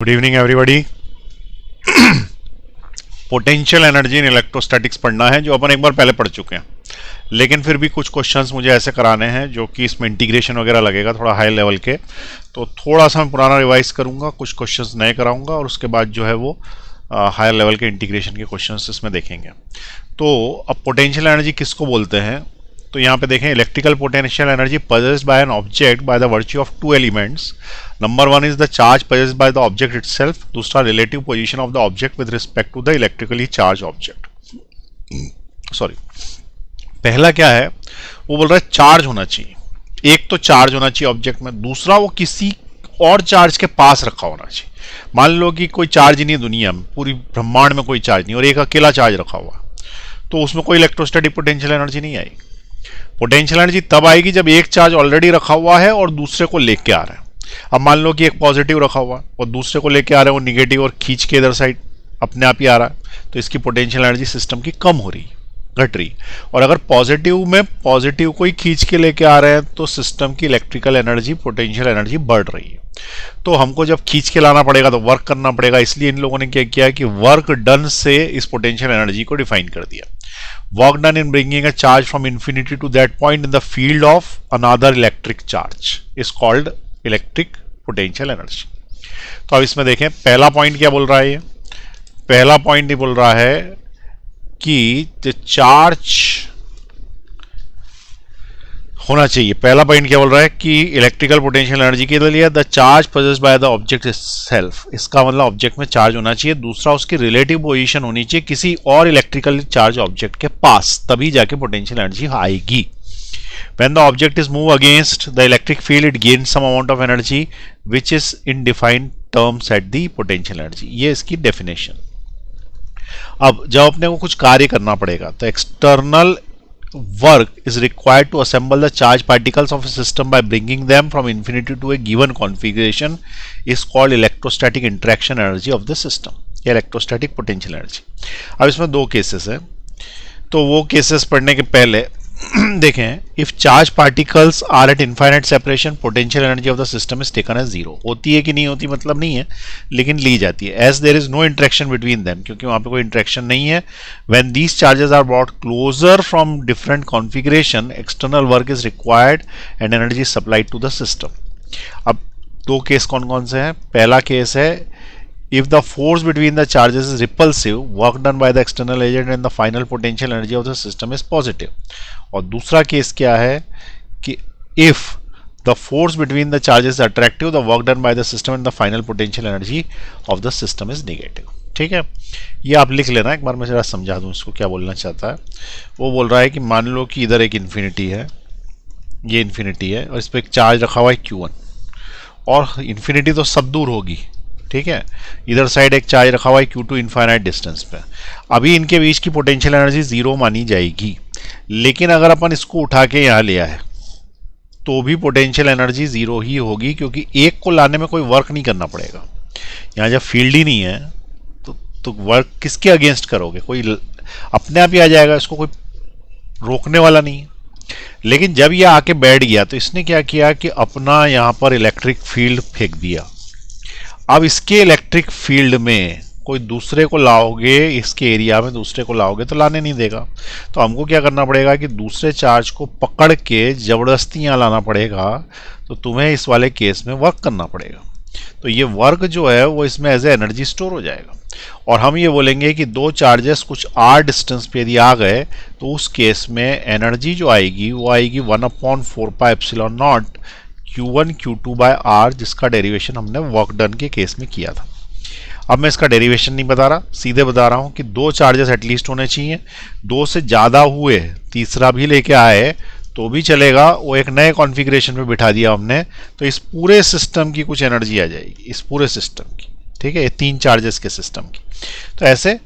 Good evening everybody. Potential energy in electrostatics पढ़ना है जो अपन एक बार पहले पढ़ चुके हैं, लेकिन फिर भी कुछ क्वेश्चंस मुझे ऐसे कराने हैं जो कि इसमें इंटीग्रेशन वगैरह लगेगा थोड़ा हाई लेवल के, तो थोड़ा सा मैं पुराना रिवाइज करूंगा, कुछ क्वेश्चंस नए कराऊंगा और उसके बाद जो है वो हायर लेवल के इंटीग्रेशन के क्वेश्चंस इसमें देखेंगे। तो अब पोटेंशियल एनर्जी किसको बोलते हैं, तो यहाँ पे देखें electrical potential energy possessed by an object by the virtue of two elements. Number one is the charge possessed by the object itself. दूसरा relative position of the object with respect to the electrically charged object. Sorry, पहला क्या है, वो बोल रहा है charge होना चाहिए। एक तो चार्ज होना चाहिए ऑब्जेक्ट में, दूसरा वो किसी और चार्ज के पास रखा होना चाहिए। मान लो कि कोई चार्ज नहीं है दुनिया में, पूरी ब्रह्मांड में कोई चार्ज नहीं और एक अकेला चार्ज रखा हुआ, तो उसमें कोई इलेक्ट्रोस्टैटिक पोटेंशियल एनर्जी नहीं आएगी। पोटेंशियल एनर्जी तब आएगी जब एक चार्ज ऑलरेडी रखा हुआ है और दूसरे को लेके आ रहा है। अब मान लो कि एक पॉजिटिव रखा हुआ और दूसरे को लेके आ रहा है वो निगेटिव और खींच के इधर साइड अपने आप ही आ रहा है, तो इसकी पोटेंशियल एनर्जी सिस्टम की कम हो रही, घट रही। और अगर पॉजिटिव में पॉजिटिव को ही खींच के लेके आ रहे हैं तो सिस्टम की इलेक्ट्रिकल एनर्जी पोटेंशियल एनर्जी बढ़ रही है। तो हमको जब खींच के लाना पड़ेगा तो वर्क करना पड़ेगा, इसलिए इन लोगों ने क्या किया कि वर्क डन से इस पोटेंशियल एनर्जी को डिफाइन कर दिया। Work done in bringing a charge from infinity to that point in the field of another electric charge is called electric potential energy. तो अब इसमें देखें पहला पॉइंट क्या बोल रहा है, ये पहला पॉइंट ये बोल रहा है कि जो चार्ज होना चाहिए, पहला पॉइंट क्या बोल रहा है कि इलेक्ट्रिकल पोटेंशियल एनर्जी के लिए the charge possessed by the object itself, इसका मतलब ऑब्जेक्ट में चार्ज होना चाहिए। दूसरा उसकी रिलेटिव पोजीशन होनी चाहिए किसी और इलेक्ट्रिकल चार्ज ऑब्जेक्ट के पास, तभी जाके पोटेंशियल एनर्जी आएगी। When the object is moved against the electric field, it gains some amount of energy which is in defined terms at the potential energy. ये इसकी डेफिनेशन। अब जब अपने को कुछ कार्य करना पड़ेगा तो external work is required to assemble the charged particles of a system by bringing them from infinity to a given configuration is called electrostatic interaction energy of the system या electrostatic potential energy। अब इसमें दो cases हैं, तो वो cases पढ़ने के पहले देखें, if charge particles are at infinite separation potential energy of the system is taken as zero. होती है कि नहीं होती मतलब नहीं है, लेकिन ली जाती है। As there is no interaction between them, क्योंकि वहां पे कोई इंटरेक्शन नहीं है। When these charges are brought closer from different configuration external work is required and energy is supplied to the system. अब दो केस कौन कौन से हैं, पहला केस है if the force between the charges is repulsive, work done by the external agent and the final potential energy of the system is positive। और दूसरा केस क्या है कि if the force between the charges is attractive, the work done by the system and the final potential energy of the system is negative। ठीक है, ये आप लिख लेना, एक बार मैं जरा समझा दूं इसको क्या बोलना चाहता है। वो बोल रहा है कि मान लो कि इधर एक इन्फिनिटी है, ये इन्फिनिटी है और इस पर एक चार्ज रखा हुआ है Q1, और इन्फिनिटी तो सब दूर होगी, ठीक है। इधर साइड एक चार्ज रखा हुआ है Q2 इनफाइनाइट डिस्टेंस पे। अभी इनके बीच की पोटेंशियल एनर्जी जीरो मानी जाएगी, लेकिन अगर अपन इसको उठा के यहाँ ले आए तो भी पोटेंशियल एनर्जी जीरो ही होगी, क्योंकि एक को लाने में कोई वर्क नहीं करना पड़ेगा। यहाँ जब फील्ड ही नहीं है तो वर्क किसके अगेंस्ट करोगे, कोई अपने आप ही आ जाएगा, इसको कोई रोकने वाला नहीं है। लेकिन जब यह आके बैठ गया तो इसने क्या किया कि अपना यहाँ पर इलेक्ट्रिक फील्ड फेंक दिया। अब इसके इलेक्ट्रिक फील्ड में कोई दूसरे को लाओगे, इसके एरिया में दूसरे को लाओगे तो लाने नहीं देगा, तो हमको क्या करना पड़ेगा कि दूसरे चार्ज को पकड़ के जबरदस्ती यहाँ लाना पड़ेगा। तो तुम्हें इस वाले केस में वर्क करना पड़ेगा, तो ये वर्क जो है वो इसमें एज ए एनर्जी स्टोर हो जाएगा। और हम ये बोलेंगे कि दो चार्जेस कुछ आर डिस्टेंस पे यदि आ गए तो उस केस में एनर्जी जो आएगी वो आएगी 1/4πε0 Q1 Q2 बाय R, जिसका डेरिवेशन हमने वर्क डन के केस में किया था। अब मैं इसका डेरिवेशन नहीं बता रहा, सीधे बता रहा हूं कि दो चार्जेस एटलीस्ट होने चाहिए, दो से ज़्यादा हुए, तीसरा भी लेके आए तो भी चलेगा, वो एक नए कॉन्फ़िगरेशन पे बिठा दिया हमने, तो इस पूरे सिस्टम की कुछ एनर्जी आ जाएगी, इस पूरे सिस्टम की, ठीक है, ये तीन चार्जेस के सिस्टम की। तो ऐसे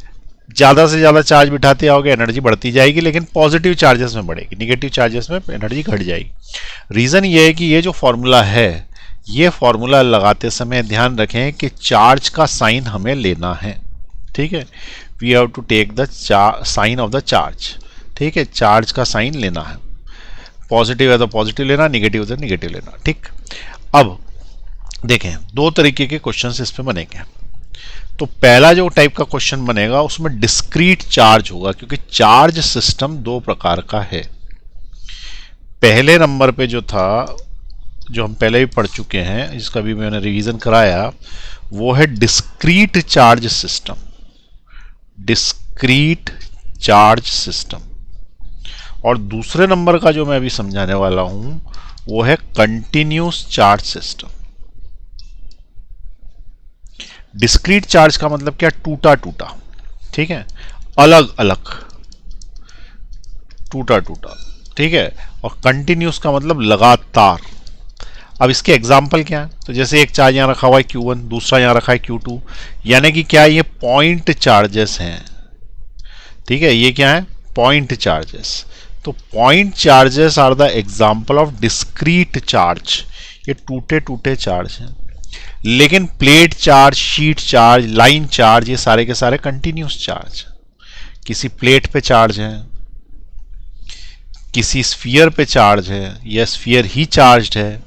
ज़्यादा से ज़्यादा चार्ज बिठाते आओगे एनर्जी बढ़ती जाएगी, लेकिन पॉजिटिव चार्जेस में बढ़ेगी, निगेटिव चार्जेस में एनर्जी घट जाएगी। रीज़न ये है कि ये जो फॉर्मूला है, ये फॉर्मूला लगाते समय ध्यान रखें कि चार्ज का साइन हमें लेना है, ठीक है। We have to take the sign of the charge, ठीक है, चार्ज का साइन लेना है। पॉजिटिव है तो पॉजिटिव लेना, निगेटिव है तो निगेटिव लेना, ठीक। अब देखें दो तरीके के क्वेश्चंस इस पे बनेंगे। तो पहला जो टाइप का क्वेश्चन बनेगा उसमें डिस्क्रीट चार्ज होगा, क्योंकि चार्ज सिस्टम दो प्रकार का है। पहले नंबर पे जो था, जो हम पहले भी पढ़ चुके हैं, जिसका भी मैंने रिवीजन कराया, वो है discrete charge system. Discrete charge system. और दूसरे नंबर का जो मैं अभी समझाने वाला हूं वो है continuous charge system. Discrete charge का मतलब क्या? टूटा टूटा, ठीक है, अलग अलग, टूटा टूटा, ठीक है। और कंटिन्यूस का मतलब लगातार। अब इसके एग्जाम्पल क्या है? तो जैसे एक चार्ज यहां रखा हुआ है Q1, दूसरा यहां रखा है Q2, यानी कि क्या, ये पॉइंट चार्जेस हैं, ठीक है। ये क्या है? Point charges. तो point charges are the example of discrete charge. ये टूटे टूटे चार्ज हैं। लेकिन plate charge, sheet charge, line charge, ये सारे के सारे कंटिन्यूस चार्ज। किसी प्लेट पे चार्ज है, किसी स्फीयर पे चार्ज है, या स्फीयर ही चार्ज्ड है,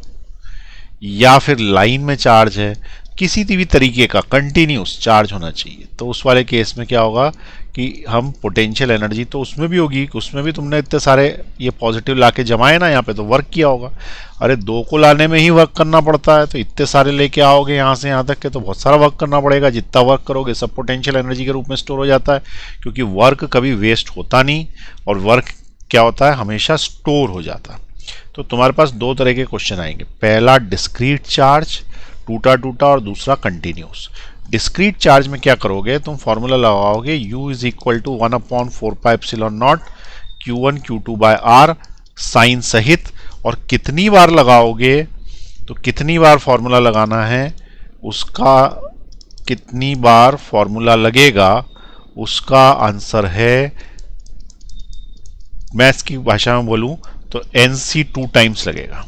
या फिर लाइन में चार्ज है, किसी भी तरीके का कंटिन्यूस चार्ज होना चाहिए। तो उस वाले केस में क्या होगा कि हम पोटेंशियल एनर्जी तो उसमें भी होगी, उसमें भी तुमने इतने सारे ये पॉजिटिव लाके जमाए ना यहाँ पे, तो वर्क किया होगा। अरे दो को लाने में ही वर्क करना पड़ता है, तो इतने सारे लेके आओगे यहाँ से यहाँ तक के, तो बहुत सारा वर्क करना पड़ेगा। जितना वर्क करोगे सब पोटेंशियल एनर्जी के रूप में स्टोर हो जाता है, क्योंकि वर्क कभी वेस्ट होता नहीं, और वर्क क्या होता है, हमेशा स्टोर हो जाता है। तो तुम्हारे पास दो तरह के क्वेश्चन आएंगे, पहला डिस्क्रीट चार्ज, टूटा टूटा, और दूसरा कंटिन्यूस। डिस्क्रीट चार्ज में क्या करोगे, तुम फॉर्मूला लगाओगे U is equal to 1/4πε0 Q1 Q2 by R sign सहित। और कितनी बार लगाओगे, तो कितनी बार फॉर्मूला लगाना है, उसका कितनी बार फॉर्मूला लगेगा उसका आंसर है, मैथ्स की भाषा में बोलूं तो NC 2 टाइम्स लगेगा,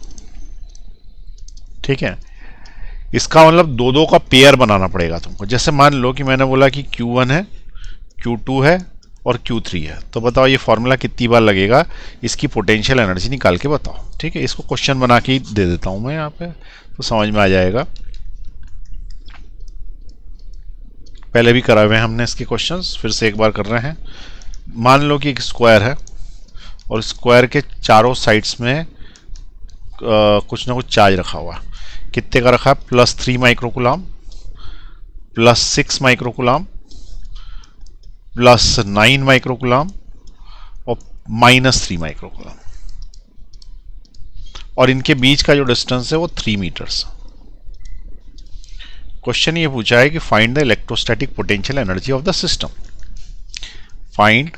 ठीक है। इसका मतलब दो दो का पेयर बनाना पड़ेगा तुमको। जैसे मान लो कि मैंने बोला कि Q1 है, Q2 है और Q3 है, तो बताओ ये फॉर्मूला कितनी बार लगेगा, इसकी पोटेंशियल एनर्जी निकाल के बताओ, ठीक है। इसको क्वेश्चन बना के दे देता हूं मैं यहाँ पे, तो समझ में आ जाएगा। पहले भी कराए हुए हमने इसके क्वेश्चंस, फिर से एक बार कर रहे हैं। मान लो कि एक स्क्वायर है, और स्क्वायर के चारों साइड्स में कुछ ना कुछ चार्ज रखा हुआ। कितने का रखा है? +3 माइक्रोकुलाम, +6 माइक्रोकुलाम, +9 माइक्रोकुलाम, और -3 माइक्रोकुलाम। और इनके बीच का जो डिस्टेंस है वो 3 मीटर्स। क्वेश्चन ये पूछा है कि find the electrostatic potential energy of the system. Find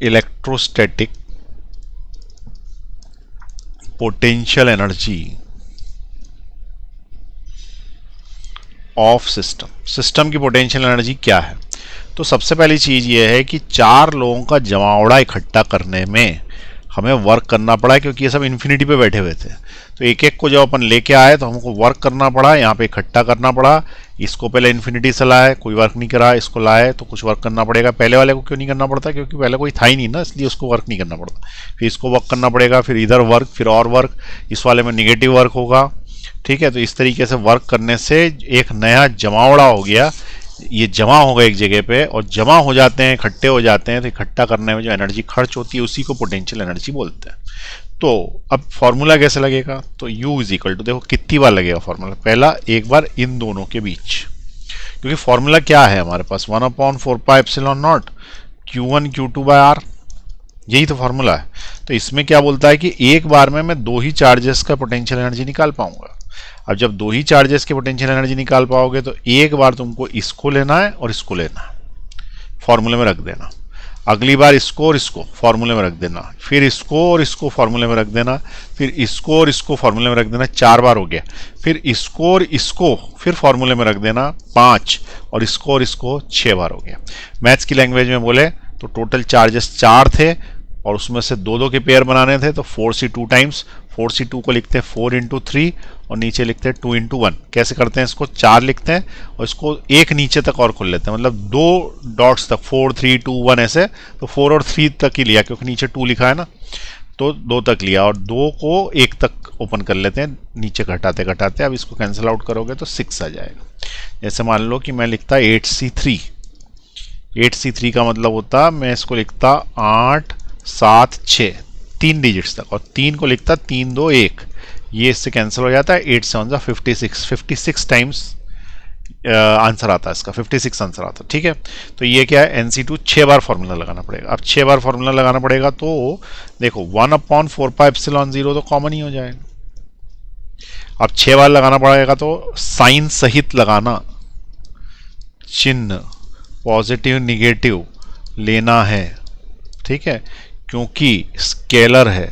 electrostatic potential energy of system. System की पोटेंशियल एनर्जी क्या है? तो सबसे पहली चीज ये है कि चार लोगों का जमावड़ा इकट्ठा करने में हमें वर्क करना पड़ा, क्योंकि ये सब इन्फिनिटी पे बैठे हुए थे। तो एक एक को जब अपन लेके आए तो हमको वर्क करना पड़ा, यहाँ पे इकट्ठा करना पड़ा। इसको पहले इन्फिनिटी से लाए, कोई वर्क नहीं करा, इसको लाए तो कुछ वर्क करना पड़ेगा। पहले वाले को क्यों नहीं करना पड़ता? क्योंकि पहले कोई था ही नहीं ना, इसलिए उसको वर्क नहीं करना पड़ता। फिर इसको वर्क करना पड़ेगा, फिर इधर वर्क, फिर और वर्क, इस वाले में निगेटिव वर्क होगा, ठीक है। तो इस तरीके से वर्क करने से एक नया जमावड़ा हो गया, ये जमा हो गए एक जगह पे, और जमा हो जाते हैं, इकट्ठे हो जाते हैं, तो इकट्ठा करने में जो एनर्जी खर्च होती है उसी को पोटेंशियल एनर्जी बोलते हैं। तो अब फॉर्मूला कैसे लगेगा? तो U इज इक्वल टू, देखो कितनी बार लगेगा फॉर्मूला, पहला एक बार इन दोनों के बीच, क्योंकि फॉर्मूला क्या है हमारे पास, 1/4πε0 Q1 Q2 बाय R, यही तो फॉर्मूला है। तो इसमें क्या बोलता है कि एक बार में मैं दो ही चार्जेस का पोटेंशियल एनर्जी निकाल पाऊंगा। अब जब दो ही चार्जेस की पोटेंशियल एनर्जी निकाल पाओगे तो एक बार तुमको इसको लेना है और इसको लेना है, फॉर्मूले में रख देना। अगली बार इसको और इसको फॉर्मूले में रख देना, फिर इसको और इसको फॉर्मूले में रख देना, फिर इसको और इसको फॉर्मूले में रख देना, 4 बार हो गया। फिर इसको और इसको फिर फॉर्मूले में रख देना 5, और इसको 6 बार हो गया। मैथ्स की लैंग्वेज में बोले तो टोटल चार्जेस 4 थे, और उसमें से दो दो के पेयर बनाने थे, तो 4C2 टाइम्स, 4C2 को लिखते हैं 4 × 3, और नीचे लिखते हैं 2 × 1। कैसे करते हैं इसको? 4 लिखते हैं और इसको एक नीचे तक और खोल लेते हैं, मतलब 2 डॉट्स तक, 4 3 2 1 ऐसे, तो 4 और 3 तक ही लिया क्योंकि नीचे 2 लिखा है ना। तो 2 तक लिया और 2 को 1 तक ओपन कर लेते हैं नीचे घटाते घटाते। अब इसको कैंसिल आउट करोगे तो 6 आ जाएगा। जैसे मान लो कि मैं लिखता 8C3, 8C3 का मतलब होता मैं इसको लिखता 8 7 6 3 डिजिट्स तक, और 3 को लिखता 3 2 1, ये इससे कैंसिल हो जाता है। 8 7 56, 56 टाइम्स आंसर आता है इसका, 56 आंसर आता है। ठीक है, तो ये क्या है, NC2 6 बार फॉर्मूला लगाना पड़ेगा। अब 6 बार फॉर्मूला लगाना पड़ेगा तो देखो 1/4πε0 तो कॉमन ही हो जाएगा। अब 6 बार लगाना पड़ेगा तो साइन सहित लगाना, चिन्ह पॉजिटिव निगेटिव लेना है। ठीक है, क्योंकि स्केलर है।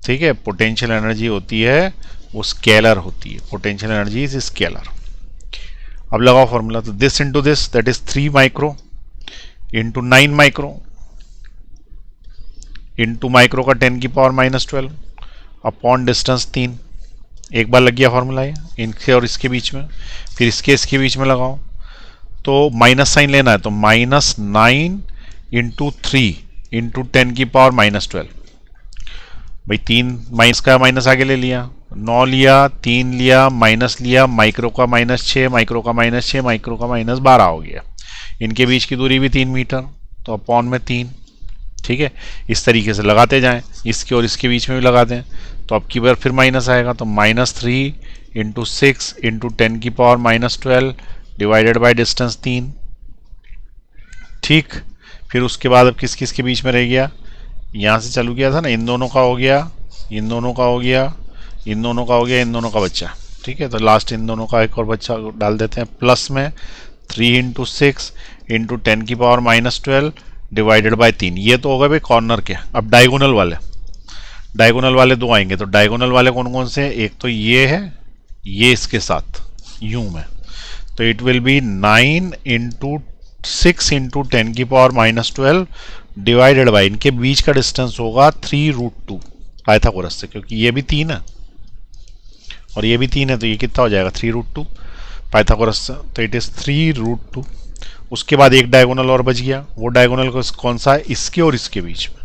ठीक है, पोटेंशियल एनर्जी होती है वो स्केलर होती है, पोटेंशियल एनर्जी इज स्केलर। अब लगाओ फॉर्मूला, तो this into this that is 3 micro into 9 micro into micro का 10⁻⁻12 अपॉन डिस्टेंस 3। एक बार लग गया फॉर्मूला ये इनके और इसके बीच में, फिर इसके बीच में लगाओ तो माइनस साइन लेना है, तो -9 इंटू 3 इंटू 10⁻⁻12। भाई 3 माइनस का माइनस आगे ले लिया, 9 लिया, 3 लिया, माइनस लिया, माइक्रो का -6, माइक्रो का -6, माइक्रो का -12 हो गया। इनके बीच की दूरी भी 3 मीटर, तो अपॉन में 3। ठीक है, इस तरीके से लगाते जाएं, इसके और इसके बीच में भी लगा दें, तो अब की बार फिर माइनस आएगा, तो -3 into 6 into 10⁻⁻12 divided by distance 3। ठीक, फिर उसके बाद अब किस किस के बीच में रह गया, यहाँ से चालू किया था ना, इन दोनों का हो गया, इन दोनों का हो गया, इन दोनों का हो गया, इन दोनों का बच्चा। ठीक है, तो लास्ट इन दोनों का एक और बच्चा डाल देते हैं, प्लस में 3 इंटू 6 इंटू 10⁻⁻12 डिवाइडेड बाय 3। ये तो हो गए भाई कॉर्नर के। अब डायगोनल वाले 2 आएंगे, तो डायगोनल वाले कौन कौन से हैं, एक तो ये है, ये इसके साथ यूं में, तो it will B 9 into 6 into 10⁻⁻12 divided by, इनके बीच का डिस्टेंस होगा 3√2 पाइथागोरस से, क्योंकि ये भी 3 है और ये भी 3 है, तो ये कितना हो जाएगा 3√2 पाइथागोरस से, तो इट इज 3√2। उसके बाद एक डायगोनल और बच गया, वो डायगोनल कौन सा है, इसके और इसके बीच में,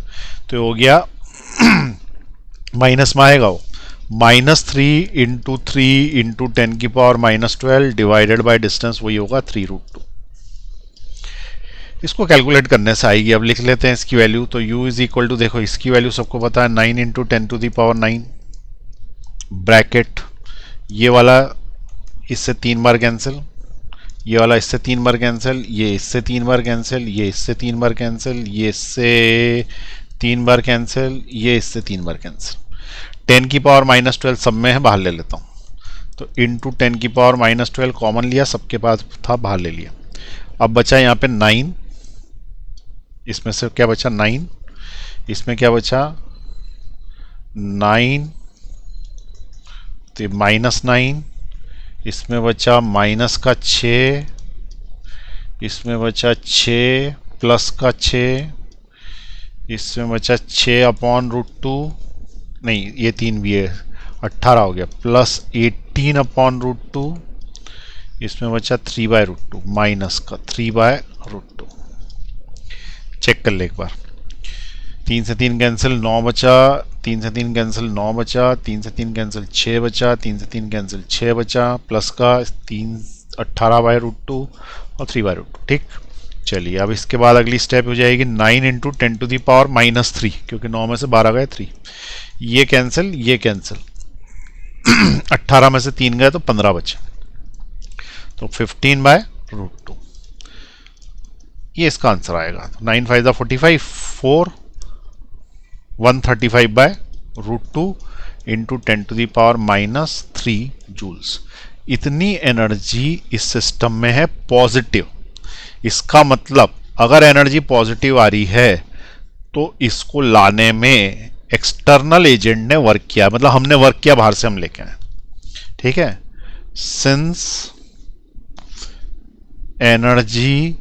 तो हो गया माइनस में आएगा वो, -3 into 3 into 10⁻⁻12 divided by distance, वही होगा 3√2। इसको कैलकुलेट करने से आएगी। अब लिख लेते हैं इसकी वैल्यू, तो u इज इक्वल टू, देखो इसकी वैल्यू सबको पता है, 9 इंटू 10⁻9 ब्रैकेट, ये वाला इससे 3 बार कैंसिल, ये वाला इससे 3 बार कैंसिल, ये इससे 3 बार कैंसिल, ये इससे 3 बार कैंसिल, ये इससे 3 बार कैंसिल, ये इससे 3 बार कैंसिल। 10⁻⁻12 सब में है, बाहर ले लेता हूँ, तो इंटू 10⁻⁻12 कॉमन लिया, सबके पास था, बाहर ले लिया। अब बचा यहाँ पे 9, इसमें से क्या बचा 9, इसमें क्या बचा 9, तो -9, इसमें बचा माइनस का 6, इसमें बचा 6 प्लस का 6, इसमें बचा 6 अपॉन √2, नहीं ये 3 भी है, 18 हो गया, प्लस 18 अपॉन √2, इसमें बचा 3/√2 माइनस का 3/√2। चेक कर ले एक बार, 3 से 3 कैंसिल, 9 बचा, 3 से 3 कैंसिल, 9 बचा, 3 से 3 कैंसिल, 6 बचा, 3 से 3 कैंसिल, 6 बचा, प्लस का 3 18/√2 और 3/√2। ठीक, चलिए अब इसके बाद अगली स्टेप हो जाएगी 9 इंटू 10⁻⁻3, क्योंकि 9 में से 12 गए 3, ये कैंसिल, ये कैंसिल, 18 में से 3 गए तो 15 बचे, तो 15/√2, ये इसका आंसर आएगा। 9 5 45, 4 135/√2 इंटू 10⁻⁻3 जूल्स। इतनी एनर्जी इस सिस्टम में है पॉजिटिव। इसका मतलब अगर एनर्जी पॉजिटिव आ रही है तो इसको लाने में एक्सटर्नल एजेंट ने वर्क किया, मतलब हमने वर्क किया, बाहर से हम लेके आए। ठीक है, since energy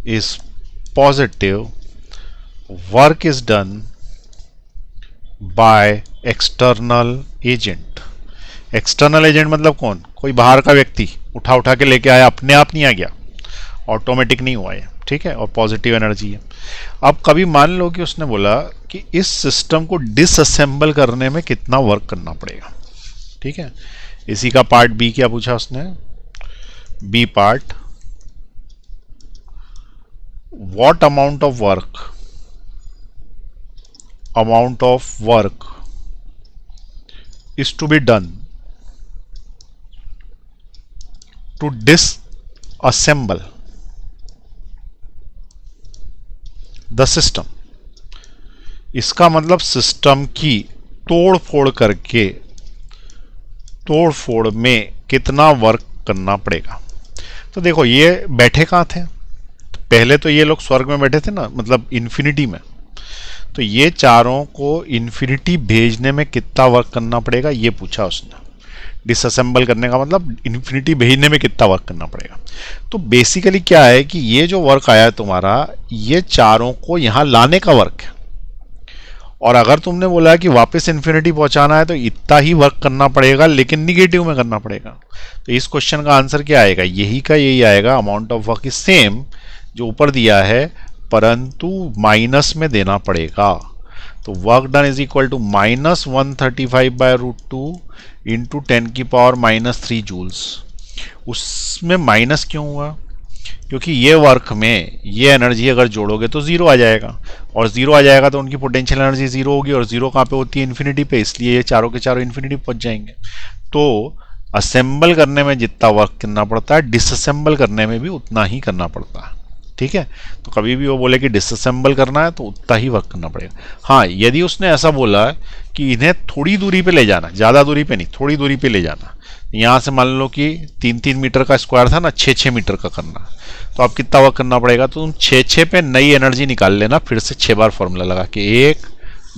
is positive, work is done by external agent। External agent मतलब कौन, कोई बाहर का व्यक्ति उठा के लेके आया, अपने आप नहीं आ गया, ऑटोमेटिक नहीं हुआ है। ठीक है, और पॉजिटिव एनर्जी है। अब कभी मान लो कि उसने बोला कि इस सिस्टम को डिसअसेंबल करने में कितना वर्क करना पड़ेगा। ठीक है, इसी का पार्ट बी क्या पूछा उसने, B part, what amount of work is to be done to disassemble the system। इसका मतलब सिस्टम की तोड़ फोड़ में कितना वर्क करना पड़ेगा। तो देखो ये बैठे कहाँ थे, पहले तो ये लोग स्वर्ग में बैठे थे ना, मतलब इन्फिनिटी में। तो ये चारों को इन्फिनिटी भेजने में कितना वर्क करना पड़ेगा ये पूछा उसने। डिसअसेंबल करने का मतलब इन्फिनिटी भेजने में कितना वर्क करना पड़ेगा। तो बेसिकली क्या है कि ये जो वर्क आया है तुम्हारा, ये चारों को यहां लाने का वर्क है। और अगर तुमने बोला कि वापस इन्फिनिटी पहुंचाना है तो इतना ही वर्क करना पड़ेगा, लेकिन निगेटिव में करना पड़ेगा। तो इस क्वेश्चन का आंसर क्या आएगा, यही आएगा, amount of work is same जो ऊपर दिया है, परंतु माइनस में देना पड़ेगा। तो work done is equal to -135/√2 into 10⁻³ joules. उसमें माइनस क्यों हुआ, क्योंकि ये वर्क में ये एनर्जी अगर जोड़ोगे तो जीरो आ जाएगा, और जीरो आ जाएगा तो उनकी पोटेंशियल एनर्जी जीरो होगी, और जीरो कहाँ पे होती है, इन्फिनिटी पे, इसलिए ये चारों के चारों इन्फिनिटी पहुंच जाएंगे। तो असेंबल करने में जितना वर्क करना पड़ता है, डिसअसेंबल करने में भी उतना ही करना पड़ता है। ठीक है, तो कभी भी वो बोले कि डिसअसेंबल करना है तो उतना ही वर्क करना पड़ेगा। हाँ, यदि उसने ऐसा बोला कि इन्हें थोड़ी दूरी पे ले जाना, ज़्यादा दूरी पे नहीं, थोड़ी दूरी पे ले जाना, यहाँ से मान लो कि 3-3 मीटर का स्क्वायर था ना, 6-6 मीटर का करना, तो आप कितना वर्क करना पड़ेगा, तो तुम 6-6 पे नई एनर्जी निकाल लेना, फिर से 6 बार फॉर्मूला लगा के, 1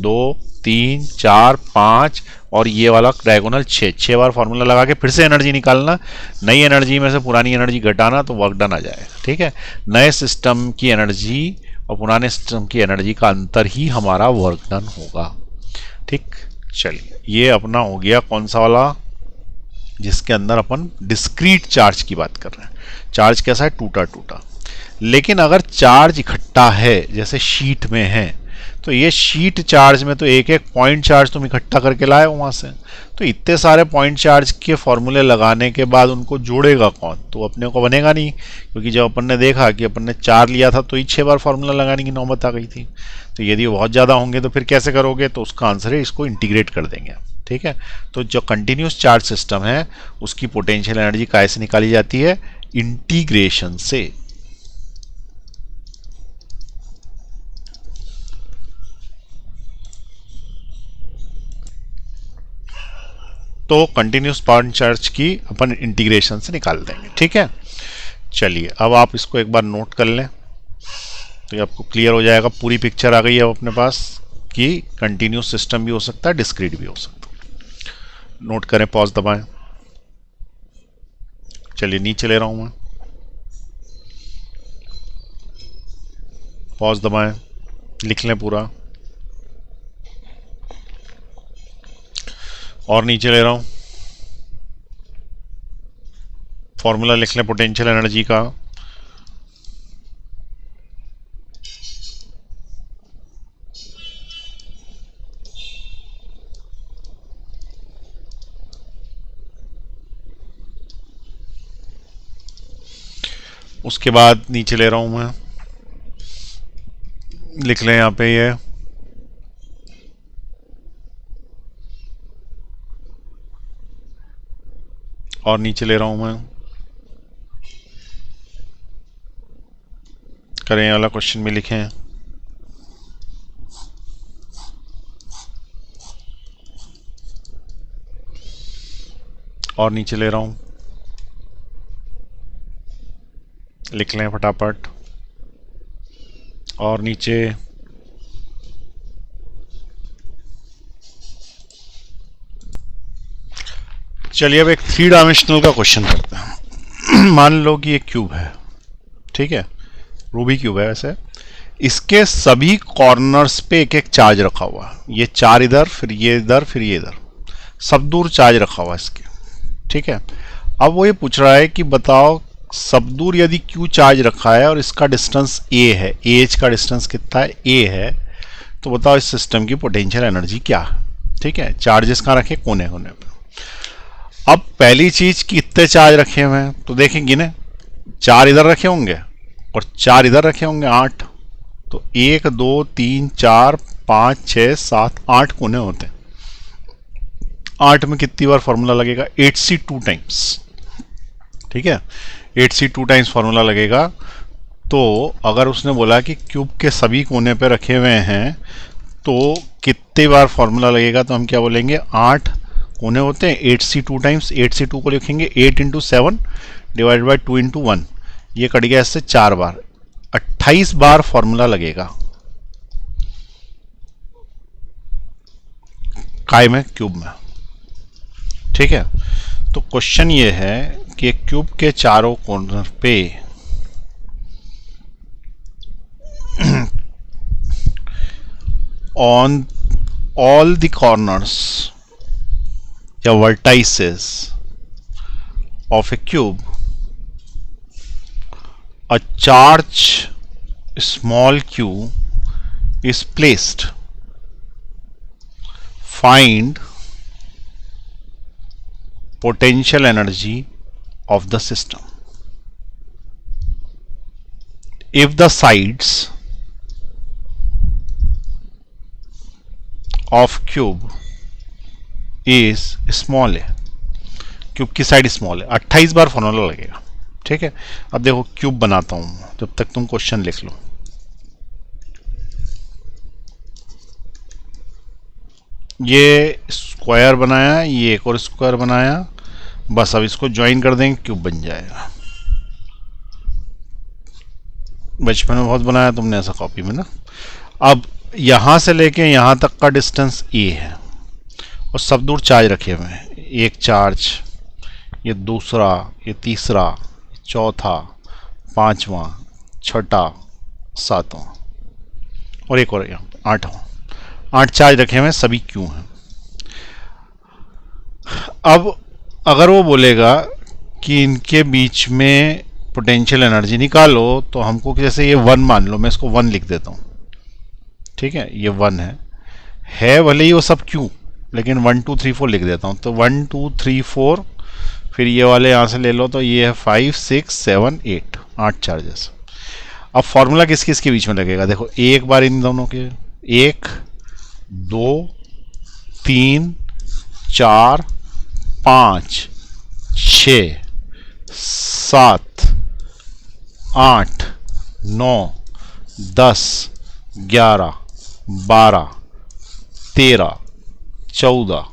2 3 4 5 और ये वाला डायगोनल 6 बार फॉर्मूला लगा के फिर से एनर्जी निकालना, नई एनर्जी में से पुरानी एनर्जी घटाना, तो वर्क डन आ जाएगा। ठीक है, नए सिस्टम की एनर्जी और पुराने सिस्टम की एनर्जी का अंतर ही हमारा वर्क डन होगा। ठीक, चलिए ये अपना हो गया कौन सा वाला, जिसके अंदर अपन डिस्क्रीट चार्ज की बात कर रहे हैं। चार्ज कैसा है, टूटा टूटा। लेकिन अगर चार्ज इकट्ठा है, जैसे शीट में है, तो ये शीट चार्ज में तो एक एक पॉइंट चार्ज तुम इकट्ठा करके लाए हो वहां से, तो इतने सारे पॉइंट चार्ज के फॉर्मूले लगाने के बाद उनको जोड़ेगा कौन, तो अपने को बनेगा नहीं, क्योंकि जब अपन ने देखा कि अपन ने 4 लिया था तो ही 6 बार फॉर्मूला लगाने की नौबत आ गई थी। तो यदि बहुत ज़्यादा होंगे तो फिर कैसे करोगे, तो उसका आंसर है इसको इंटीग्रेट कर देंगे। ठीक है, तो जो कंटिन्यूस चार्ज सिस्टम है उसकी पोटेंशियल एनर्जी कैसे निकाली जाती है, इंटीग्रेशन से। तो कंटिन्यूस पॉइंट चार्ज की अपन इंटीग्रेशन से निकाल देंगे। ठीक है, चलिए अब आप इसको एक बार नोट कर लें तो ये आपको क्लियर हो जाएगा, पूरी पिक्चर आ गई है अपने पास कि कंटिन्यूस सिस्टम भी हो सकता है, डिस्क्रीट भी हो सकता है। नोट करें, पॉज दबाएं। चलिए नीचे ले रहा हूं मैं, पॉज दबाएं, लिख लें पूरा, और नीचे ले रहा हूं, फॉर्मूला लिख लें पोटेंशियल एनर्जी का। उसके बाद नीचे ले रहा हूं मैं, लिख लें यहां पे ये, और नीचे ले रहा हूं मैं, करें वाला क्वेश्चन में लिखें, और नीचे ले रहा हूं, लिख लें फटाफट, और नीचे, चलिए अब एक 3 डायमेंशनल का क्वेश्चन करते हैं। मान लो कि एक क्यूब है, ठीक है, रूबी क्यूब है वैसे, इसके सभी कॉर्नर्स पे एक एक चार्ज रखा हुआ, ये 4 इधर, फिर ये इधर, फिर ये इधर, सब दूर चार्ज रखा हुआ इसके। ठीक है, अब वो ये पूछ रहा है कि बताओ सब दूर यदि q चार्ज रखा है और इसका डिस्टेंस a है, एज का डिस्टेंस कितना है, a है, तो बताओ इस सिस्टम की पोटेंशियल एनर्जी क्या है। ठीक है, चार्जेस कहाँ रखे, कोने कोने पे। अब पहली चीज कितने चार्ज रखे हुए हैं, तो देखेंगे ना, 4 इधर रखे होंगे और 4 इधर रखे होंगे, 8। तो 1 2 3 4 5 6 7 8 कोने होते हैं। 8 में कितनी बार फॉर्मूला लगेगा, 8c2 टाइम्स। ठीक है, 8c2 टाइम्स फॉर्मूला लगेगा। तो अगर उसने बोला कि क्यूब के सभी कोने पे रखे हुए हैं तो कितने बार फॉर्मूला लगेगा, तो हम क्या बोलेंगे, 8 कोने होते हैं, 8c2 टाइम्स, 8c2 को लिखेंगे 8 × 7 डिवाइड बाई 2 × 1, ये कट गया इससे 4 बार, 28 बार फॉर्मूला लगेगा काय में, क्यूब में। ठीक है, तो क्वेश्चन ये है कि क्यूब के चारों कॉर्नर पे ऑन ऑल द कॉर्नर्स या vertices of a cube a charge small q is placed. Find potential energy of the system. If the sides of cube is small है, क्यूब की side small है, 28 बार formula लगेगा। ठीक है, अब देखो cube बनाता हूं, जब तक तुम क्वेश्चन लिख लो। ये स्क्वायर बनाया, ये एक और स्क्वायर बनाया, बस अब इसको ज्वाइन कर देंगे, क्यूब बन जाएगा। बचपन में बहुत बनाया तुमने ऐसा कॉपी में ना। अब यहां से लेके यहां तक का डिस्टेंस ए है और सब दूर चार्ज रखे हुए हैं, एक चार्ज, ये दूसरा, ये तीसरा, चौथा, पांचवा, छठा, सातवां और एक और यहाँ 8 चार्ज रखे हुए हैं, सभी क्यों हैं। अब अगर वो बोलेगा कि इनके बीच में पोटेंशियल एनर्जी निकालो, तो हमको जैसे ये 1 मान लो, मैं इसको 1 लिख देता हूँ। ठीक है, ये 1 है भले ही वो सब क्यों, लेकिन 1 2 3 4 लिख देता हूँ। तो 1 2 3 4, फिर ये वाले यहाँ से ले लो, तो ये है 5 6 7 8, 8 चार्जेस। अब फॉर्मूला किस किस के बीच में लगेगा, देखो एक बार इन दोनों के, 1 2 3 4 5 6 7 8 9 10 11 12 13 14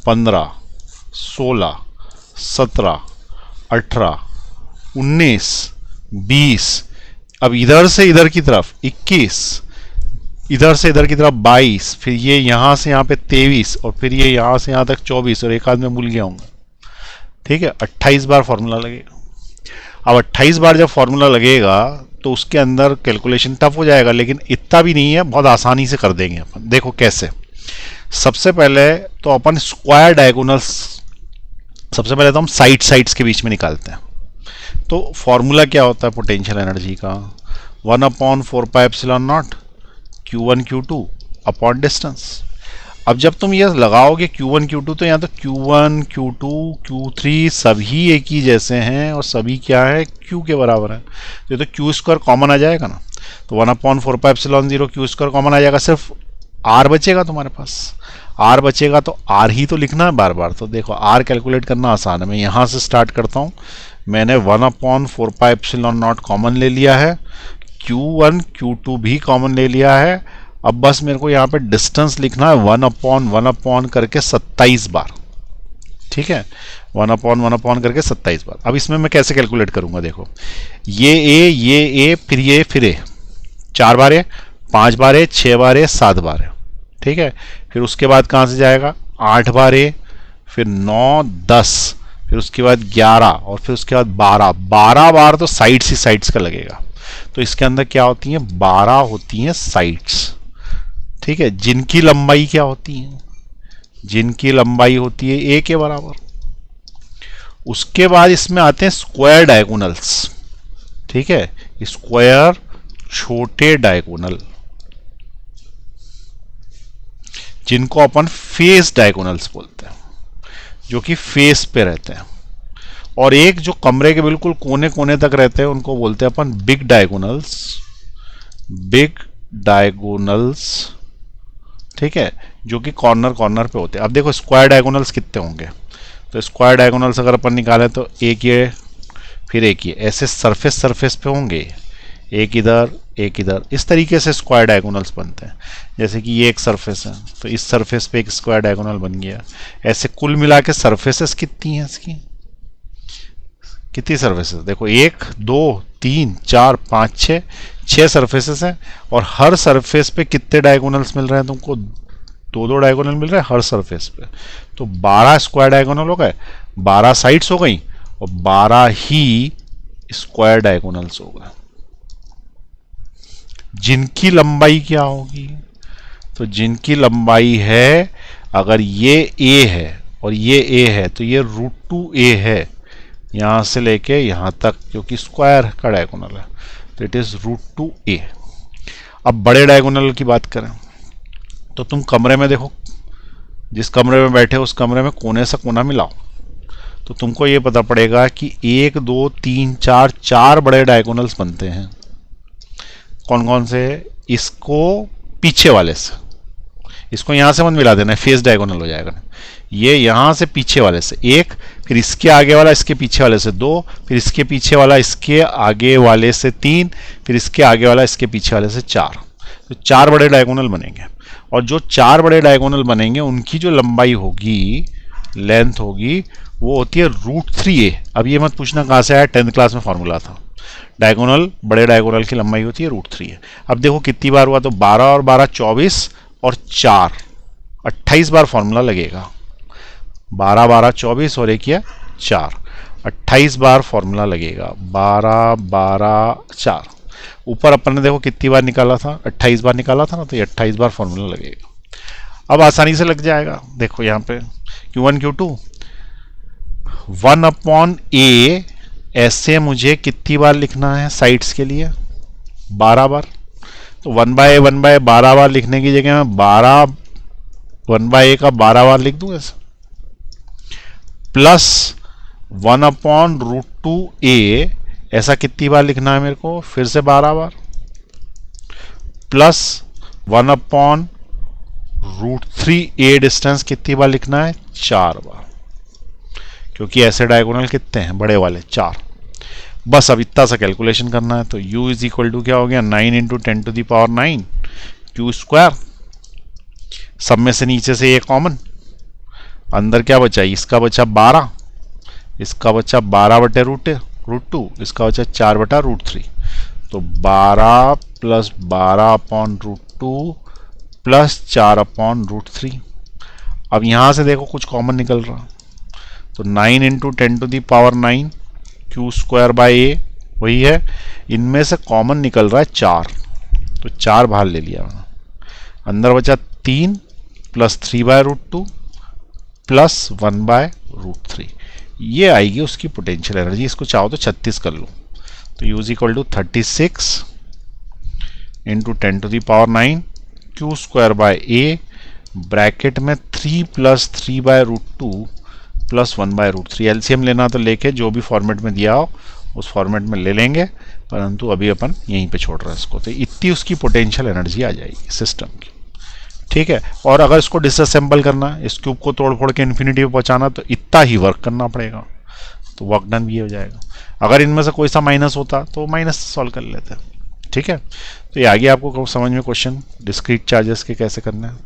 15 16 17 18 19 20, अब इधर से इधर की तरफ 21, इधर से इधर की तरफ 22, फिर ये यहां से यहां पे 23 और फिर ये यहां से यहां तक 24 और एक आध में भूल गया हूँ। ठीक है, 28 बार फॉर्मूला लगेगा। अब 28 बार जब फॉर्मूला लगेगा तो उसके अंदर कैलकुलेशन टफ हो जाएगा, लेकिन इतना भी नहीं है, बहुत आसानी से कर देंगे अपन। देखो कैसे, सबसे पहले तो अपन स्क्वायर डायगोनल्स, सबसे पहले तो हम साइड्स के बीच में निकालते हैं। तो फॉर्मूला क्या होता है पोटेंशियल एनर्जी का, 1/4πε0 Q1 Q2 अपॉन डिस्टेंस। अब जब तुम ये लगाओगे Q1 Q2, तो यहाँ तो Q1 Q2 Q3 सभी एक ही जैसे हैं और सभी क्या है, Q के बराबर है। तो Q स्क्वायर कॉमन आ जाएगा ना, तो 1/4πε0 Q स्क्वायर कॉमन आ जाएगा, सिर्फ R बचेगा तुम्हारे पास। R बचेगा तो R ही तो लिखना है बार बार। तो देखो R कैलकुलेट करना आसान है, मैं यहाँ से स्टार्ट करता हूँ। मैंने 1/4πε0 कॉमन ले लिया है, Q1 Q2 भी कॉमन ले लिया है। अब बस मेरे को यहाँ पे डिस्टेंस लिखना है 1/1 करके 27 बार। ठीक है, 1/1 करके 27 बार। अब इसमें मैं कैसे कैलकुलेट करूंगा, देखो ये A, फिर ये, फिर A, 4 बार है, 5 बार है, 6 बार है, 7 बार है। ठीक है, फिर उसके बाद कहाँ से जाएगा, 8 बार है, फिर 9 10, फिर उसके बाद 11 और फिर उसके बाद 12 बार तो साइड्स ही साइड्स का लगेगा। तो इसके अंदर क्या होती है, 12 होती हैं साइड्स। ठीक है, जिनकी लंबाई क्या होती है, जिनकी लंबाई होती है A के बराबर। उसके बाद इसमें आते हैं स्क्वायर डायगोनल्स, ठीक है, स्क्वायर छोटे डायगोनल, जिनको अपन फेस डायगोनल्स बोलते हैं, जो कि फेस पे रहते हैं। और एक जो कमरे के बिल्कुल कोने कोने तक रहते हैं उनको बोलते हैं अपन बिग डायगोनल्स, बिग डायगोनल्स, ठीक है, जो कि कॉर्नर कॉर्नर पे होते हैं। अब देखो स्क्वायर डायगोनल्स कितने होंगे, तो स्क्वायर डायगोनल्स अगर अपन निकालें तो एक ये फिर एक ये, ऐसे सरफेस सरफेस पे होंगे, एक इधर एक इधर, इस तरीके से स्क्वायर डायगोनल्स बनते हैं। जैसे कि ये एक सरफेस है तो इस सरफेस पे एक स्क्वायर डायगोनल बन गया। ऐसे कुल मिला के सरफेसेस कितनी हैं इसकी, कितनी सरफेसेस देखो, 1 2 3 4 5 6, 6 सरफेसेस हैं। और हर सरफेस पे कितने डायगोनल्स मिल रहे हैं तुमको, दो दो डायगोनल मिल रहे हैं हर सरफेस पे। तो 12 स्क्वायर डायगोनल हो गए, 12 साइड्स हो गई और 12 ही स्क्वायर डायगोनल्स हो गए, जिनकी लंबाई क्या होगी, तो जिनकी लंबाई है, अगर ये a है और ये a है तो ये √2a है, यहां से लेके यहां तक, क्योंकि स्क्वायर का डायगोनल है, तो इट इज √2a। अब बड़े डायगोनल की बात करें तो तुम कमरे में देखो, जिस कमरे में बैठे उस कमरे में कोने से कोना मिलाओ तो तुमको ये पता पड़ेगा कि 1 2 3 4 4 बड़े डायगोनल्स बनते हैं। कौन कौन से, इसको पीछे वाले से, इसको यहां से मत मिला देना, फेस डायगोनल हो जाएगा। ये यहां से पीछे वाले से 1, फिर इसके आगे वाला इसके पीछे वाले से 2, फिर इसके पीछे वाला इसके आगे वाले से 3, फिर इसके आगे वाला इसके पीछे वाले से 4। तो 4 बड़े डायगोनल बनेंगे। और जो 4 बड़े डायगोनल बनेंगे उनकी जो लंबाई होगी, लेंथ होगी, वो होती है √3a। अब ये मत पूछना कहां से आया, 10th क्लास में फॉर्मूला था। डायगोनल, बड़े डायगोनल की लंबाई होती है √3a। अब देखो कितनी बार हुआ, तो 12 और 12 24 और 4 28 बार फॉर्मूला लगेगा। 12 12 24 और एक ये 4, 28 बार फॉर्मूला लगेगा। 12 12 4, ऊपर अपन ने देखो कितनी बार निकाला था, 28 बार निकाला था ना, तो ये 28 बार फॉर्मूला लगेगा। अब आसानी से लग जाएगा। देखो यहाँ पे Q1 Q2 1/a, ऐसे मुझे कितनी बार लिखना है साइड्स के लिए, 12 बार। तो 1/a 12 बार लिखने की जगह मैं 1/a का 12 बार लिख दूं ऐसे, प्लस 1/√2a, ऐसा कितनी बार लिखना है मेरे को, फिर से 12 बार, प्लस 1/√3a डिस्टेंस कितनी बार लिखना है, 4 बार, क्योंकि ऐसे डायगोनल कितने हैं बड़े वाले, 4। बस अब इतना सा कैलकुलेशन करना है। तो u इज इक्वल टू क्या हो गया, 9 × 10⁹ q स्क्वायर। सब में से नीचे से ये कॉमन, अंदर क्या बचा, इसका बचा 12, इसका बचा 12/√2, इसका बचा 4/√3। तो 12 + 12/√2 + 4/√3। अब यहां से देखो कुछ कॉमन निकल रहा, तो 9 × 10⁹ q स्क्वायर बाय a वही है, इनमें से कॉमन निकल रहा है 4, तो 4 बाहर ले लिया मैंने। अंदर बचा 3 + 3/√2 + 1/√3, ये आएगी उसकी पोटेंशियल एनर्जी। इसको चाहो तो 36 कर लो, तो u is equal to 36 × 10⁹ q square by a, bracket में 3 + 3/√2 + 1/√3। एलसीएम लेना तो लेके जो भी फॉर्मेट में दिया हो उस फॉर्मेट में ले लेंगे, परंतु अभी अपन यहीं पे छोड़ रहे हैं इसको। तो इतनी उसकी पोटेंशियल एनर्जी आ जाएगी सिस्टम की, ठीक है। और अगर इसको डिसअसेंबल करना, इस क्यूब को तोड़ फोड़ के इन्फिनिटी पे पहुंचाना, तो इतना ही वर्क करना पड़ेगा, तो वर्क डन भी हो जाएगा। अगर इनमें से कोई सा माइनस होता तो माइनस सॉल्व कर लेते हैं, ठीक है। तो ये आगे आपको समझ में क्वेश्चन डिस्क्रीट चार्जेस के कैसे करने हैं।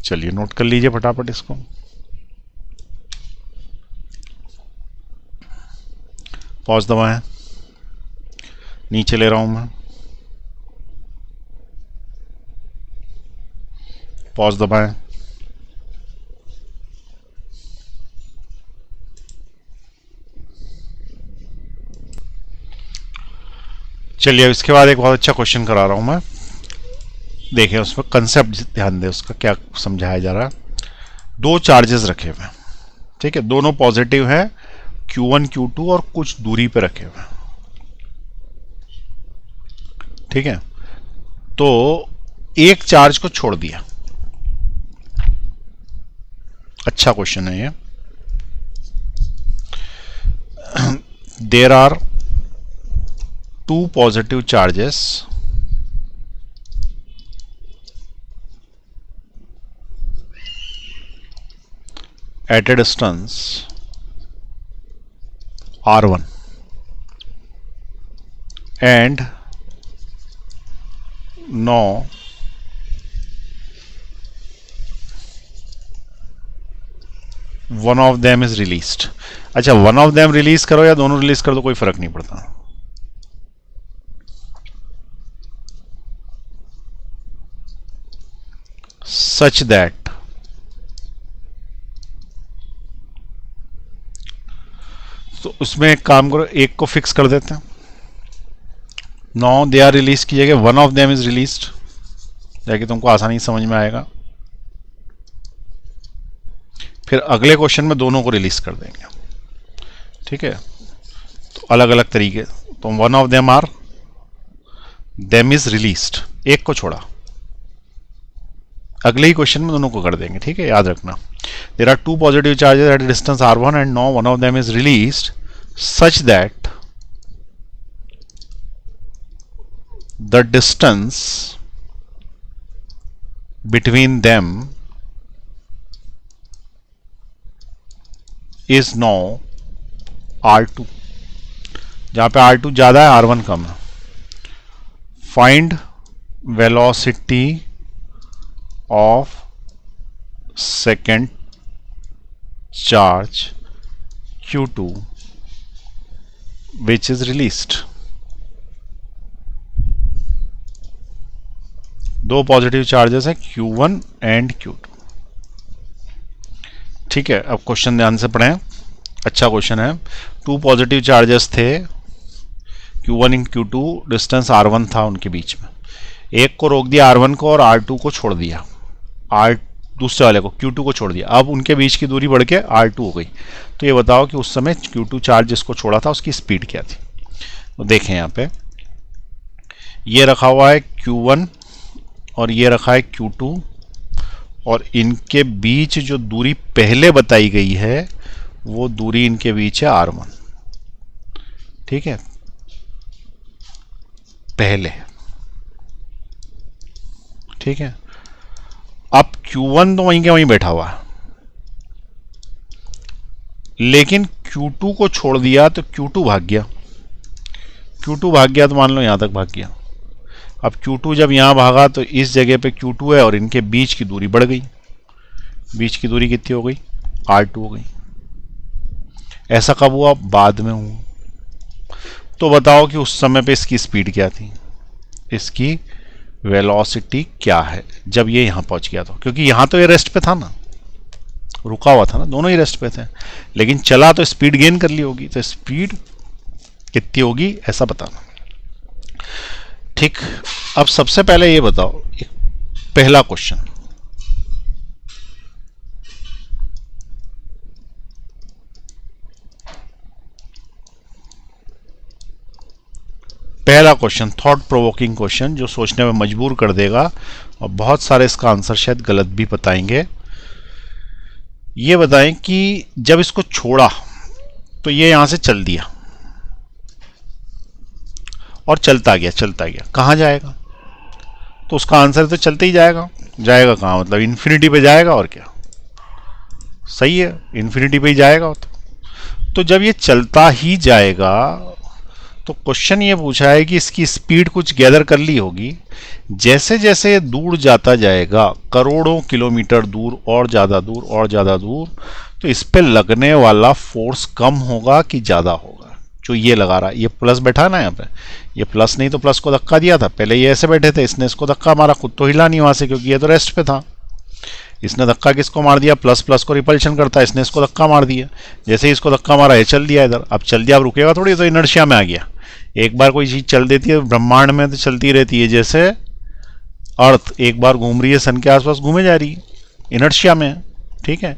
चलिए नोट कर लीजिए फटाफट इसको। पॉज दबाएं, नीचे ले रहा हूं मैं, पॉज दबाएं, चलिए अब इसके बाद एक बहुत अच्छा क्वेश्चन करा रहा हूं मैं। देखें उसमें कंसेप्ट ध्यान दें, उसका क्या समझाया जा रहा है। 2 चार्जेस रखे हुए हैं, ठीक है, दोनों पॉजिटिव हैं Q1 Q2 और कुछ दूरी पे रखे हुए, ठीक है। तो एक चार्ज को छोड़ दिया। अच्छा क्वेश्चन है ये। There are two positive charges at a distance r1 and now one of them is released। अच्छा, one of them रिलीज करो या दोनों रिलीज कर दो, कोई फर्क नहीं पड़ता। such that तो उसमें एक काम करो, एक को फिक्स कर देते हैं। नाउ दे आर रिलीज की जगह one of them is released, ताकि तुमको आसानी समझ में आएगा। फिर अगले क्वेश्चन में दोनों को रिलीज कर देंगे, ठीक है। तो अलग अलग तरीके, तो one of them are them is released, एक को छोड़ा, अगले ही क्वेश्चन में दोनों को कर देंगे, ठीक है, याद रखना। There are two positive charges at distance r1 and now one of them is released such that the distance between them is now r2। जहां पे r2 ज्यादा है r1 कम है। Find velocity of second charge Q2 which is released। दो positive charges हैं Q1 and Q2, ठीक है। अब क्वेश्चन ध्यान से पढ़ें, अच्छा क्वेश्चन है। टू पॉजिटिव चार्जेस थे Q1 and Q2, distance r1 था उनके बीच में। एक को रोक दिया r1 को और r2 को छोड़ दिया, दूसरे वाले को Q2 को छोड़ दिया। अब उनके बीच की दूरी बढ़ के r2 हो गई। तो ये बताओ कि उस समय Q2 चार्ज जिसको छोड़ा था उसकी स्पीड क्या थी। तो देखें यहाँ पे ये रखा हुआ है Q1 और ये रखा है Q2, और इनके बीच जो दूरी पहले बताई गई है वो दूरी इनके बीच है r1, ठीक है, पहले, ठीक है। अब Q1 तो वहीं के वहीं बैठा हुआ है, लेकिन Q2 को छोड़ दिया तो Q2 भाग गया। Q2 भाग गया तो मान लो यहां तक भाग गया। अब Q2 जब यहां भागा तो इस जगह पे Q2 है और इनके बीच की दूरी बढ़ गई। बीच की दूरी कितनी हो गई, r2 हो गई। ऐसा कब हुआ, बाद में हुआ। तो बताओ कि उस समय पे इसकी स्पीड क्या थी, इसकी वेलोसिटी क्या है जब ये यहां पहुंच गया। तो क्योंकि यहां तो ये रेस्ट पे था ना, रुका हुआ था ना, दोनों ही रेस्ट पे थे, लेकिन चला तो स्पीड गेन कर ली होगी। तो स्पीड कितनी होगी ऐसा बताना, ठीक। अब सबसे पहले ये बताओ, पहला क्वेश्चन, पहला क्वेश्चन थॉट प्रोवोकिंग क्वेश्चन, जो सोचने में मजबूर कर देगा और बहुत सारे इसका आंसर शायद गलत भी बताएंगे। ये बताएं कि जब इसको छोड़ा तो ये यहां से चल दिया और चलता गया, कहां जाएगा। तो उसका आंसर तो चलते ही जाएगा। जाएगा कहां, मतलब इन्फिनिटी पे जाएगा, और क्या, सही है, इन्फिनिटी पे ही जाएगा। तो जब ये चलता ही जाएगा तो क्वेश्चन ये पूछा है कि इसकी स्पीड कुछ गैदर कर ली होगी। जैसे जैसे ये दूर जाता जाएगा, करोड़ों किलोमीटर दूर और ज़्यादा दूर और ज़्यादा दूर, तो इस पे लगने वाला फोर्स कम होगा कि ज़्यादा होगा। जो ये लगा रहा है, ये प्लस बैठा ना यहाँ पे, ये प्लस नहीं तो प्लस को धक्का दिया था। पहले ये ऐसे बैठे थे, इसने इसको धक्का मारा, खुद तो हिला नहीं वहाँ से क्योंकि ये तो रेस्ट पे था। इसने धक्का किसको मार दिया, प्लस प्लस को रिपल्शन करता है, इसने इसको धक्का मार दिया। जैसे ही इसको धक्का मारा, ये चल दिया इधर। अब चल दिया, अब रुकेगा थोड़ी, तो इनर्शिया में आ गया। एक बार कोई चीज चल देती है ब्रह्मांड में तो चलती रहती है। जैसे अर्थ एक बार घूम रही है, सन के आसपास घूमे जा रही है, इनर्शिया में, ठीक है।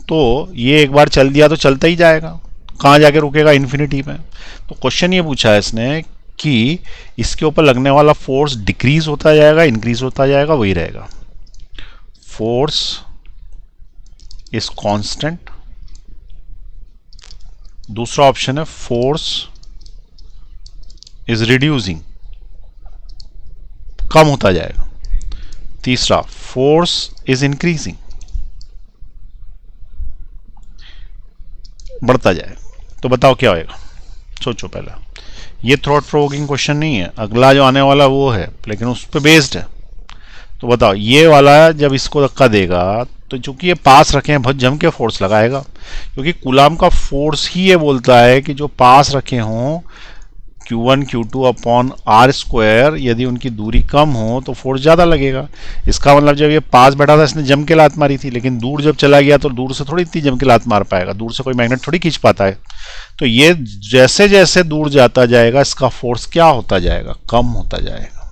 तो ये एक बार चल दिया तो चलता ही जाएगा, कहाँ जाके रुकेगा, इन्फिनिटी में। तो क्वेश्चन ये पूछा है इसने कि इसके ऊपर लगने वाला फोर्स डिक्रीज होता जाएगा, इंक्रीज होता जाएगा, वही रहेगा। Force is constant. दूसरा ऑप्शन है फोर्स इज रिड्यूसिंग, कम होता जाएगा। तीसरा फोर्स इज इंक्रीजिंग, बढ़ता जाएगा। तो बताओ क्या होएगा, सोचो पहले। ये थॉट प्रोवोकिंग क्वेश्चन नहीं है, अगला जो आने वाला वो है, लेकिन उस पर बेस्ड है। तो बताओ ये वाला जब इसको धक्का देगा तो चूंकि ये पास रखे हैं बहुत जम के फोर्स लगाएगा, क्योंकि कूलाम का फोर्स ही ये बोलता है कि जो पास रखे हों Q1 Q2 upon are square, यदि उनकी दूरी कम हो तो फोर्स ज़्यादा लगेगा। इसका मतलब जब ये पास बैठा था इसने जम के लात मारी थी, लेकिन दूर जब चला गया तो दूर से थोड़ी इतनी जम के लात मार पाएगा, दूर से कोई मैग्नेट थोड़ी खींच पाता है। तो ये जैसे जैसे दूर जाता जाएगा इसका फोर्स क्या होता जाएगा, कम होता जाएगा।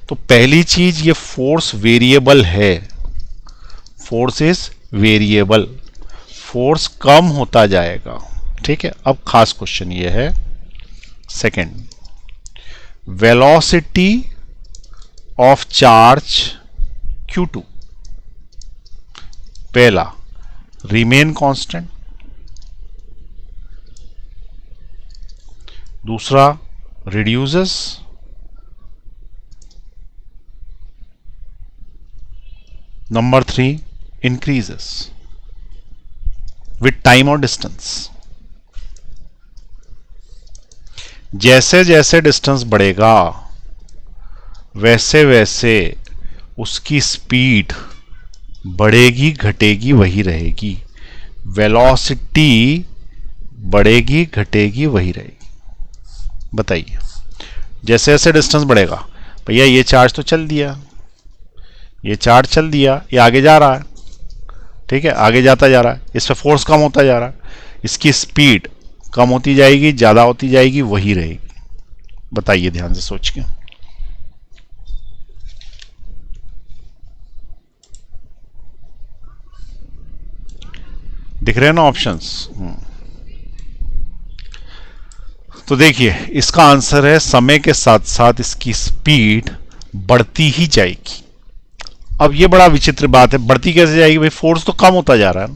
तो पहली चीज ये फोर्स वेरिएबल है, फोर्स इज वेरिएबल, फोर्स कम होता जाएगा। ठीक है, अब खास क्वेश्चन ये है second, velocity of charge Q2 पहला रिमेन कांस्टेंट, दूसरा reduces, number 3 increases with time और distance। जैसे जैसे डिस्टेंस बढ़ेगा वैसे वैसे उसकी स्पीड बढ़ेगी घटेगी वही रहेगी, वेलोसिटी बढ़ेगी घटेगी वही रहेगी। बताइए, जैसे जैसे डिस्टेंस बढ़ेगा, भैया ये चार्ज तो चल दिया, ये चार्ज चल दिया, ये आगे जा रहा है, ठीक है, आगे जाता जा रहा है, इस पर फोर्स कम होता जा रहा है, इसकी स्पीड कम होती जाएगी ज़्यादा होती जाएगी वही रहेगी। बताइए ध्यान से सोच के। दिख रहे हैं ना ऑप्शंस? तो देखिए इसका आंसर है समय के साथ साथ इसकी स्पीड बढ़ती ही जाएगी। अब ये बड़ा विचित्र बात है, बढ़ती कैसे जाएगी भाई, फोर्स तो कम होता जा रहा है,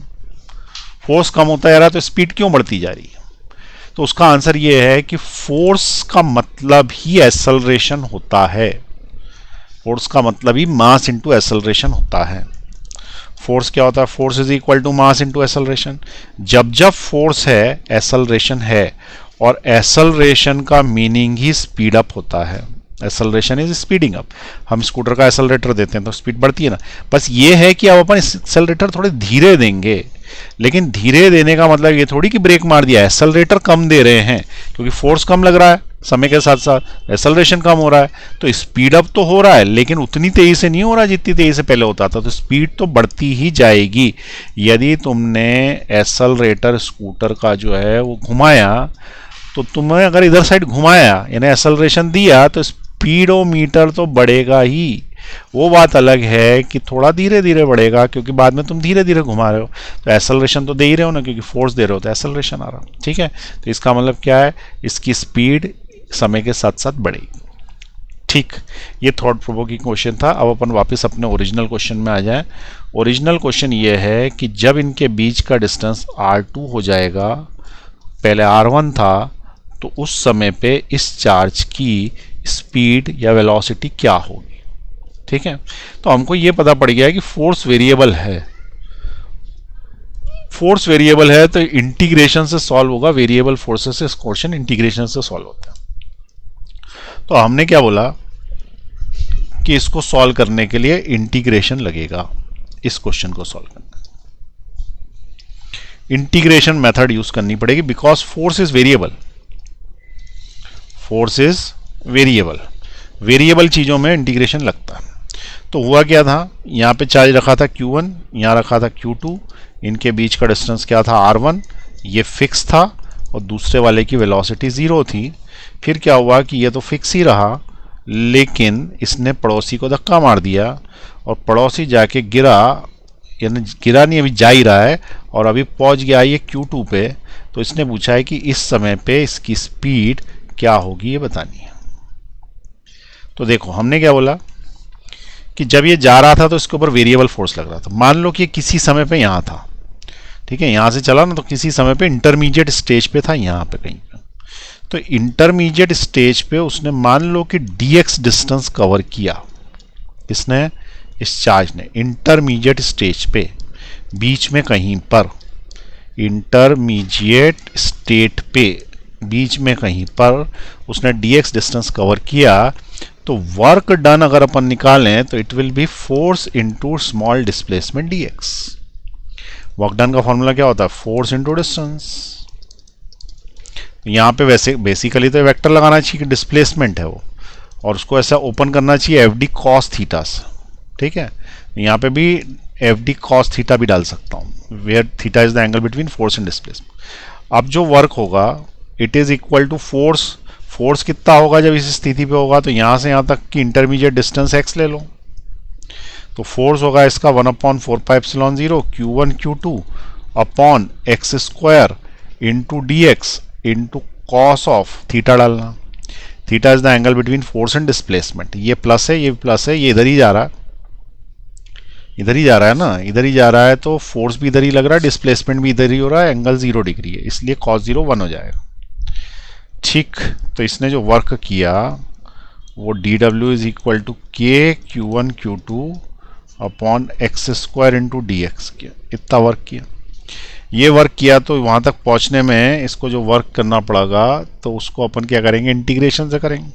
फोर्स कम होता जा रहा है तो स्पीड क्यों बढ़ती जा रही है? तो उसका आंसर ये है कि फोर्स का मतलब ही एक्सेलरेशन होता है, फोर्स का मतलब ही मास इनटू एक्सेलरेशन होता है। फोर्स क्या होता है, force is equal to mass into acceleration. जब जब फोर्स है एक्सेलरेशन है, और एक्सेलरेशन का मीनिंग ही स्पीड अप होता है। Acceleration is speeding up. हम स्कूटर का एक्सेलरेटर देते हैं तो स्पीड बढ़ती है ना, बस ये है कि अब अपन एक्सेलरेटर थोड़े धीरे देंगे, लेकिन धीरे देने का मतलब ये थोड़ी कि ब्रेक मार दिया, एक्सेलरेटर कम दे रहे हैं क्योंकि फोर्स कम लग रहा है, समय के साथ साथ एक्सेलरेशन कम हो रहा है, तो स्पीड अप तो हो रहा है लेकिन उतनी तेजी से नहीं हो रहा जितनी तेजी से पहले होता था, तो स्पीड तो बढ़ती ही जाएगी। यदि तुमने एक्सेलरेटर स्कूटर का जो है वो घुमाया, तो तुम्हें अगर इधर साइड घुमाया यानी एक्सेलरेशन दिया तो स्पीडोमीटर तो बढ़ेगा ही। वो बात अलग है कि थोड़ा धीरे धीरे बढ़ेगा क्योंकि बाद में तुम धीरे धीरे घुमा रहे हो, तो एक्सेलरेशन तो दे ही रहे हो ना, क्योंकि फोर्स दे रहे हो तो एक्सेलरेशन आ रहा। ठीक है, तो इसका मतलब क्या है, इसकी स्पीड समय के साथ साथ बढ़ेगी। ठीक, ये थॉट प्रोवोकिंग क्वेश्चन था। अब अपन वापस अपने ओरिजिनल क्वेश्चन में आ जाए। ओरिजिनल क्वेश्चन ये है कि जब इनके बीच का डिस्टेंस R2 हो जाएगा, पहले R1 था, तो उस समय पे इस चार्ज की स्पीड या वेलोसिटी क्या होगी। ठीक है, तो हमको ये पता पड़ गया है कि फोर्स वेरिएबल है। फोर्स वेरिएबल है तो इंटीग्रेशन से सॉल्व होगा, वेरिएबल फोर्सेस से क्वेश्चन इंटीग्रेशन से सॉल्व होता है। तो हमने क्या बोला कि इसको सॉल्व करने के लिए इंटीग्रेशन लगेगा, इस क्वेश्चन को सॉल्व करना, इंटीग्रेशन मेथड यूज करनी पड़ेगी because force is variable. Force is variable, variable चीजों में इंटीग्रेशन लगता है। तो हुआ क्या था, यहाँ पे चार्ज रखा था Q1, यहाँ रखा था Q2, इनके बीच का डिस्टेंस क्या था R1, ये फिक्स था और दूसरे वाले की वेलोसिटी 0 थी। फिर क्या हुआ कि ये तो फिक्स ही रहा, लेकिन इसने पड़ोसी को धक्का मार दिया और पड़ोसी जाके गिरा, यानी गिरा नहीं, अभी जा ही रहा है और अभी पहुंच गया ये Q2 पे। तो इसने पूछा है कि इस समय पे इसकी स्पीड क्या होगी ये बतानी है। तो देखो हमने क्या बोला कि जब ये जा रहा था तो इसके ऊपर वेरिएबल फोर्स लग रहा था। मान लो कि किसी समय पे यहाँ था, ठीक है, यहाँ से चला ना, तो किसी समय पे इंटरमीडिएट स्टेज पे था, यहाँ पे कहीं पे। तो इंटरमीडिएट स्टेज पे उसने मान लो कि dx डिस्टेंस कवर किया, इसने, इस चार्ज ने इंटरमीडिएट स्टेज पे, बीच में कहीं पर, इंटरमीडिएट स्टेट पे बीच में कहीं पर उसने dx डिस्टेंस कवर किया। तो वर्क डन अगर अपन निकालें तो it will B force into small displacement dx। Work done का फॉर्मूला क्या होता है? Force into distance. यहाँ पे वैसे बेसिकली तो वेक्टर लगाना चाहिए कि डिस्प्लेसमेंट है वो, और उसको ऐसा ओपन करना चाहिए एफ डी कॉस थीटा से, ठीक है। यहाँ पे भी एफ डी कॉस थीटा भी डाल सकता हूँ, where theta is the angle between force and displacement. अब जो वर्क होगा it is equal to force. Force कितना होगा जब इस स्थिति पे होगा? तो यहाँ से यहाँ तक की इंटरमीडिएट डिस्टेंस x ले लो, तो फोर्स होगा इसका 1/4πε0 q1 q2 upon x square into d x into cos of theta डालना। Theta is the angle between force and displacement. ये प्लस है, ये प्लस है, ये इधर ही जा रहा है, इधर ही जा रहा है ना, इधर ही जा रहा है, तो फोर्स भी इधर ही लग रहा है, डिस्प्लेसमेंट भी इधर ही हो रहा है, एंगल 0 डिग्री है, इसलिए cos 0 1 हो जाएगा। ठीक, तो इसने जो वर्क किया वो dw इज इक्वल टू के q1 q2 upon x square into d x किया, इतना वर्क किया। ये वर्क किया तो वहाँ तक पहुँचने में इसको जो वर्क करना पड़ेगा तो उसको अपन क्या करेंगे? इंटीग्रेशन से करेंगे,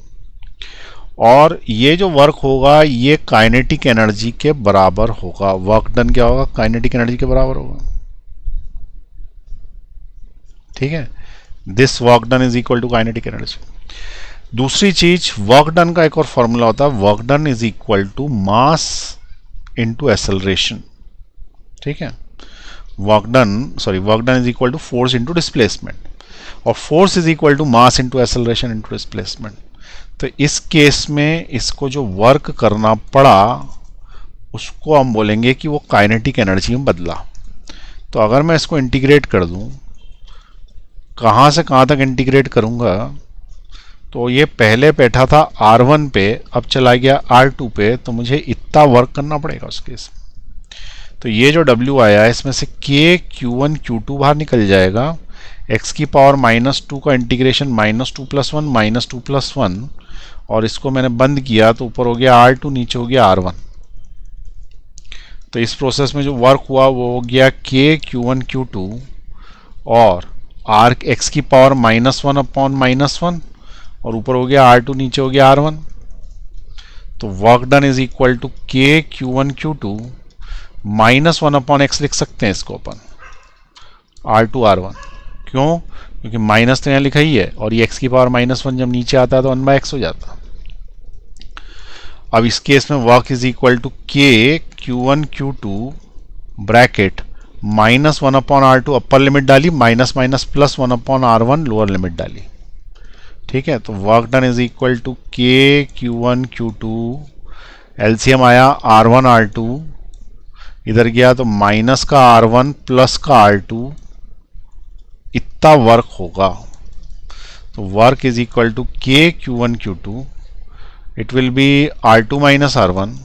और ये जो वर्क होगा ये काइनेटिक एनर्जी के बराबर होगा। वर्क डन क्या होगा? काइनेटिक एनर्जी के बराबर होगा, ठीक है। This work done is equal to kinetic energy. दूसरी चीज, वर्क डन का एक और फॉर्मूला होता है, work done is equal to mass into acceleration, ठीक है। Work done is equal to force into displacement, और force is equal to mass into acceleration into displacement. तो इस केस में इसको जो वर्क करना पड़ा उसको हम बोलेंगे कि वो काइनेटिक एनर्जी में बदला। तो अगर मैं इसको इंटीग्रेट कर दूं, कहाँ से कहाँ तक इंटीग्रेट करूँगा? तो ये पहले बैठा था R1 पे, अब चला गया R2 पे, तो मुझे इतना वर्क करना पड़ेगा उस केस में। तो ये जो W आया है इसमें से K Q1 Q2 बाहर निकल जाएगा, x की पावर -2 का इंटीग्रेशन -2 + 1 -2 + 1, और इसको मैंने बंद किया तो ऊपर हो गया R2, नीचे हो गया R1। तो इस प्रोसेस में जो वर्क हुआ वो हो गया K Q1 Q2 और R x की पावर -1 अपॉन -1, और ऊपर हो गया R2, नीचे हो गया R1। तो work done is equal to K Q1 Q2 -1 upon x लिख सकते हैं इसको अपन, R2 R1। क्यों? क्योंकि माइनस तो यहाँ लिखा ही है, और ये x की पावर -1 जब नीचे आता है तो 1/x हो जाता। अब इस केस में work is equal to K Q1 Q2 bracket -1 upon R2 upper limit डाली, minus +1 upon R1 lower limit डाली, ठीक है। तो work done is equal to K Q1 Q2, LCM आया R1 R2, इधर गया तो माइनस का R1 प्लस का R2, इतना वर्क होगा। तो work is equal to K Q1 Q2, it will be R2 - R1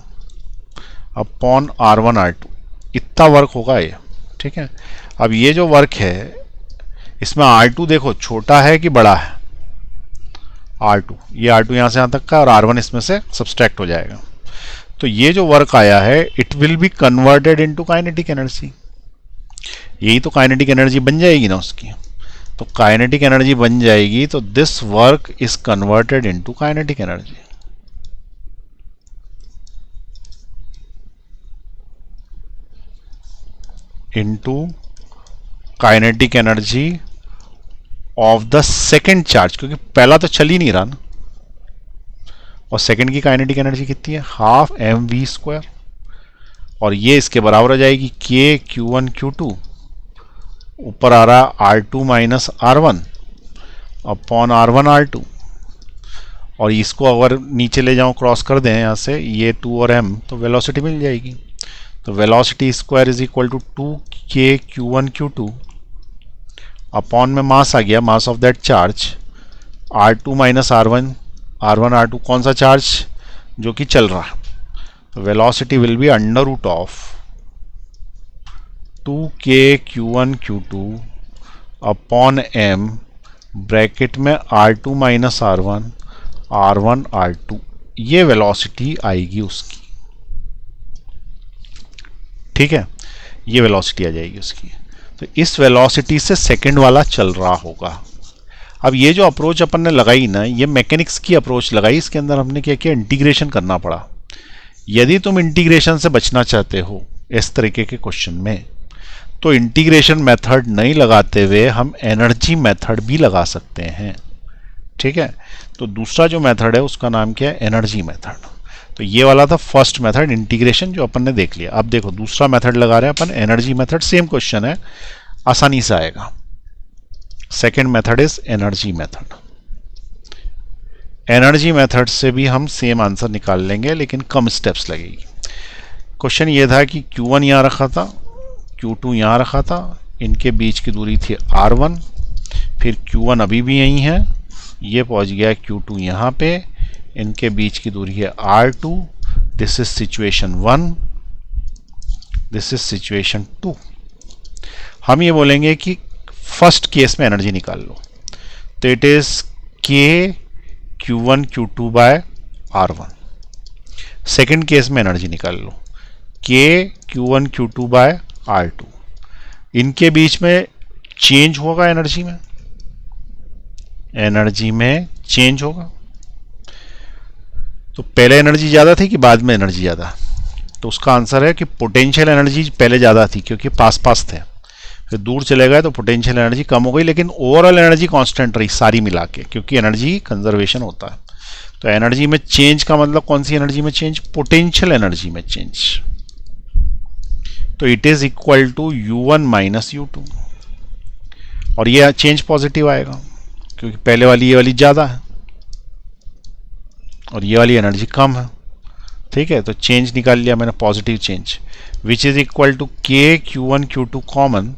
upon R1 R2, इतना वर्क होगा ये, ठीक है। अब ये जो वर्क है इसमें R2 देखो छोटा है कि बड़ा है? R2, ये R2 यहाँ से यहाँ तक का, और R1 इसमें से सब्सट्रैक्ट हो जाएगा। तो ये जो वर्क आया है it will be converted into kinetic energy. यही तो काइनेटिक एनर्जी बन जाएगी ना उसकी। तो काइनेटिक एनर्जी बन जाएगी, तो this work is converted into kinetic energy. Into kinetic energy of the second charge, क्योंकि पहला तो चल ही नहीं रहा ना, और सेकेंड की काइनेटिक एनर्जी कितनी है? ½ mv², और ये इसके बराबर हो जाएगी K Q1 Q2, ऊपर आ रहा R2 - R1 upon R1 R2, और इसको अगर नीचे ले जाऊं, क्रॉस कर दें यहाँ से, ये 2 और m, तो वेलोसिटी मिल जाएगी। तो velocity square is equal to 2K Q1 Q2 upon में मास आ गया, mass of that charge R2 minus R1, R1 R2 कौन सा चार्ज जो कि चल रहा है। Velocity will be under root of 2k q1 q2 upon m bracket में R2 minus R1, R1 R2, ये वेलोसिटी आएगी उसकी। ठीक है, ये वेलोसिटी आ जाएगी उसकी। तो इस वेलोसिटी से सेकंड वाला चल रहा होगा। अब ये जो अप्रोच अपन ने लगाई ना, ये मैकेनिक्स की अप्रोच लगाई, इसके अंदर हमने क्या किया, इंटीग्रेशन करना पड़ा। यदि तुम इंटीग्रेशन से बचना चाहते हो इस तरीके के क्वेश्चन में, तो इंटीग्रेशन मेथड नहीं लगाते हुए हम एनर्जी मेथड भी लगा सकते हैं। ठीक है, तो दूसरा जो मेथड है उसका नाम क्या है, एनर्जी मेथड। तो ये वाला था फर्स्ट मेथड इंटीग्रेशन जो अपन ने देख लिया। अब देखो दूसरा मेथड लगा रहे हैं अपन, एनर्जी मेथड। सेम क्वेश्चन है, आसानी से आएगा। Second method is energy method. Energy method से भी हम सेम आंसर निकाल लेंगे, लेकिन कम स्टेप्स लगेगी। क्वेश्चन ये था कि Q1 यहाँ रखा था, Q2 यहाँ रखा था, इनके बीच की दूरी थी R1, फिर Q1 अभी भी यहीं है, ये पहुंच गया Q2 यहाँ पे, इनके बीच की दूरी है R2। This is situation 1, this is situation 2। हम ये बोलेंगे कि फर्स्ट केस में एनर्जी निकाल लो, तो it is K Q1 Q2 by R1। Second case में एनर्जी निकाल लो, K Q1 Q2 bye R2। इनके बीच में चेंज होगा एनर्जी में, एनर्जी में चेंज होगा। तो पहले एनर्जी ज़्यादा थी कि बाद में एनर्जी ज़्यादा, तो उसका आंसर है कि पोटेंशियल एनर्जी पहले ज़्यादा थी क्योंकि पास पास थे, फिर दूर चले गए तो पोटेंशियल एनर्जी कम हो गई, लेकिन ओवरऑल एनर्जी कांस्टेंट रही सारी मिला के, क्योंकि एनर्जी कंजर्वेशन होता है। तो एनर्जी में चेंज का मतलब कौन सी एनर्जी में चेंज, पोटेंशियल एनर्जी में चेंज। तो it is equal to U1 minus U2, और ये चेंज पॉजिटिव आएगा क्योंकि पहले वाली ये वाली ज़्यादा है और ये वाली एनर्जी कम है। ठीक है, तो चेंज निकाल लिया मैंने, positive change, which is equal to K Q1 Q2 common,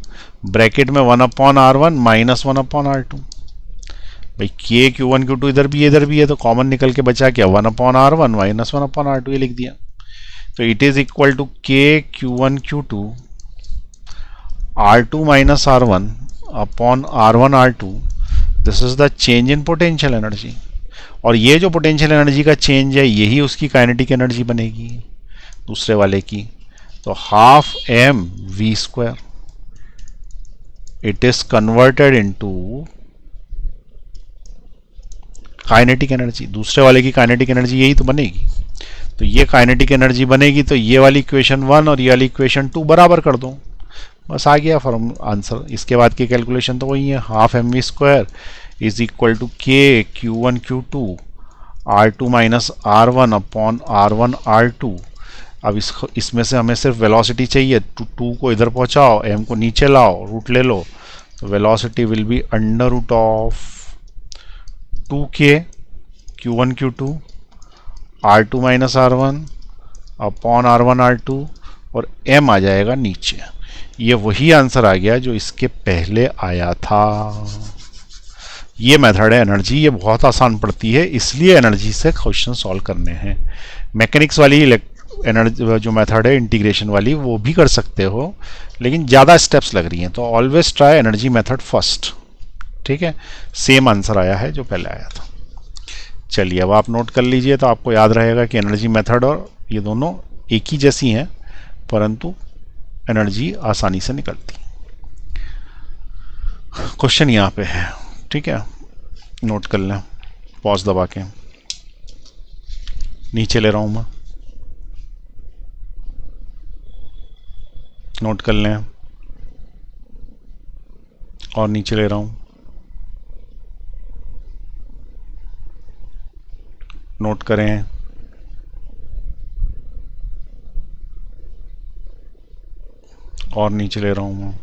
bracket में 1/R1 माइनस 1/R2। भाई K Q1 Q2 इधर भी है, तो कॉमन निकल के बचा क्या, 1/R1 माइनस 1/R2, ये लिख दिया। तो it is equal to K Q1 Q2 R2 minus R1 upon R1 R2। This is the change in potential energy, और ये जो पोटेंशियल एनर्जी का चेंज है यही उसकी काइनेटिक एनर्जी बनेगी दूसरे वाले की। तो half mv², it is converted into kinetic energy. दूसरे वाले की काइनेटिक एनर्जी यही तो बनेगी, तो ये काइनेटिक एनर्जी बनेगी। तो ये वाली इक्वेशन 1 और ये वाली इक्वेशन 2 बराबर कर दो, बस आ गया फॉर्म आंसर। इसके बाद की कैलकुलेशन तो वही है, half mv² is equal to K Q1 Q2 R2 minus R1 upon R1 R2। अब इसमें से हमें सिर्फ वेलोसिटी चाहिए, 2 को इधर पहुंचाओ, m को नीचे लाओ, रूट ले लो, तो velocity will be under root of 2k Q1 Q2 R2 minus R1 upon R1 R2, और m आ जाएगा नीचे। ये वही आंसर आ गया जो इसके पहले आया था। ये मेथड है एनर्जी, ये बहुत आसान पड़ती है, इसलिए एनर्जी से क्वेश्चन सॉल्व करने हैं। मैकेनिक्स वाली एनर्जी जो मेथड है इंटीग्रेशन वाली, वो भी कर सकते हो, लेकिन ज़्यादा स्टेप्स लग रही हैं, तो always try energy method first. ठीक है, सेम आंसर आया है जो पहले आया था। चलिए अब आप नोट कर लीजिए, तो आपको याद रहेगा कि एनर्जी मेथड और ये दोनों एक ही जैसी हैं, परंतु एनर्जी आसानी से निकलती। क्वेश्चन यहाँ पे है, ठीक है, नोट कर लें, पॉज दबा के नीचे ले रहा हूं मैं, नोट कर लें, और नीचे ले रहा हूं, नोट करें, और नीचे ले रहा हूं मैं,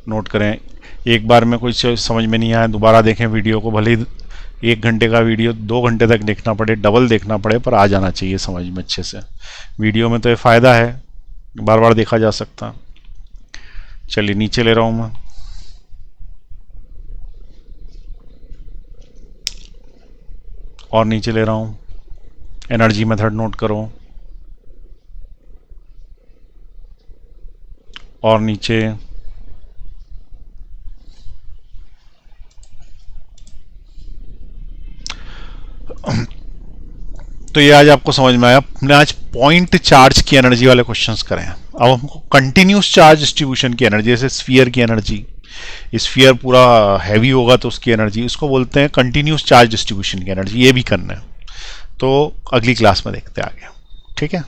नोट करें। एक बार में कुछ समझ में नहीं आया दोबारा देखें वीडियो को, भले ही 1 घंटे का वीडियो 2 घंटे तक देखना पड़े, डबल देखना पड़े, पर आ जाना चाहिए समझ में अच्छे से। वीडियो में तो ये फ़ायदा है, बार बार देखा जा सकता। चलिए नीचे ले रहा हूँ मैं, और नीचे ले रहा हूँ, एनर्जी मेथड नोट करो, और नीचे तो ये आज आपको समझ में आया। हमने आज पॉइंट चार्ज की एनर्जी वाले क्वेश्चंस करे हैं। अब हमको कंटिन्यूस चार्ज डिस्ट्रीब्यूशन की एनर्जी, जैसे स्फीयर की एनर्जी, स्फीयर पूरा हैवी होगा तो उसकी एनर्जी, उसको बोलते हैं कंटिन्यूस चार्ज डिस्ट्रीब्यूशन की एनर्जी, ये भी करना है। तो अगली क्लास में देखते हैं आगे, ठीक है।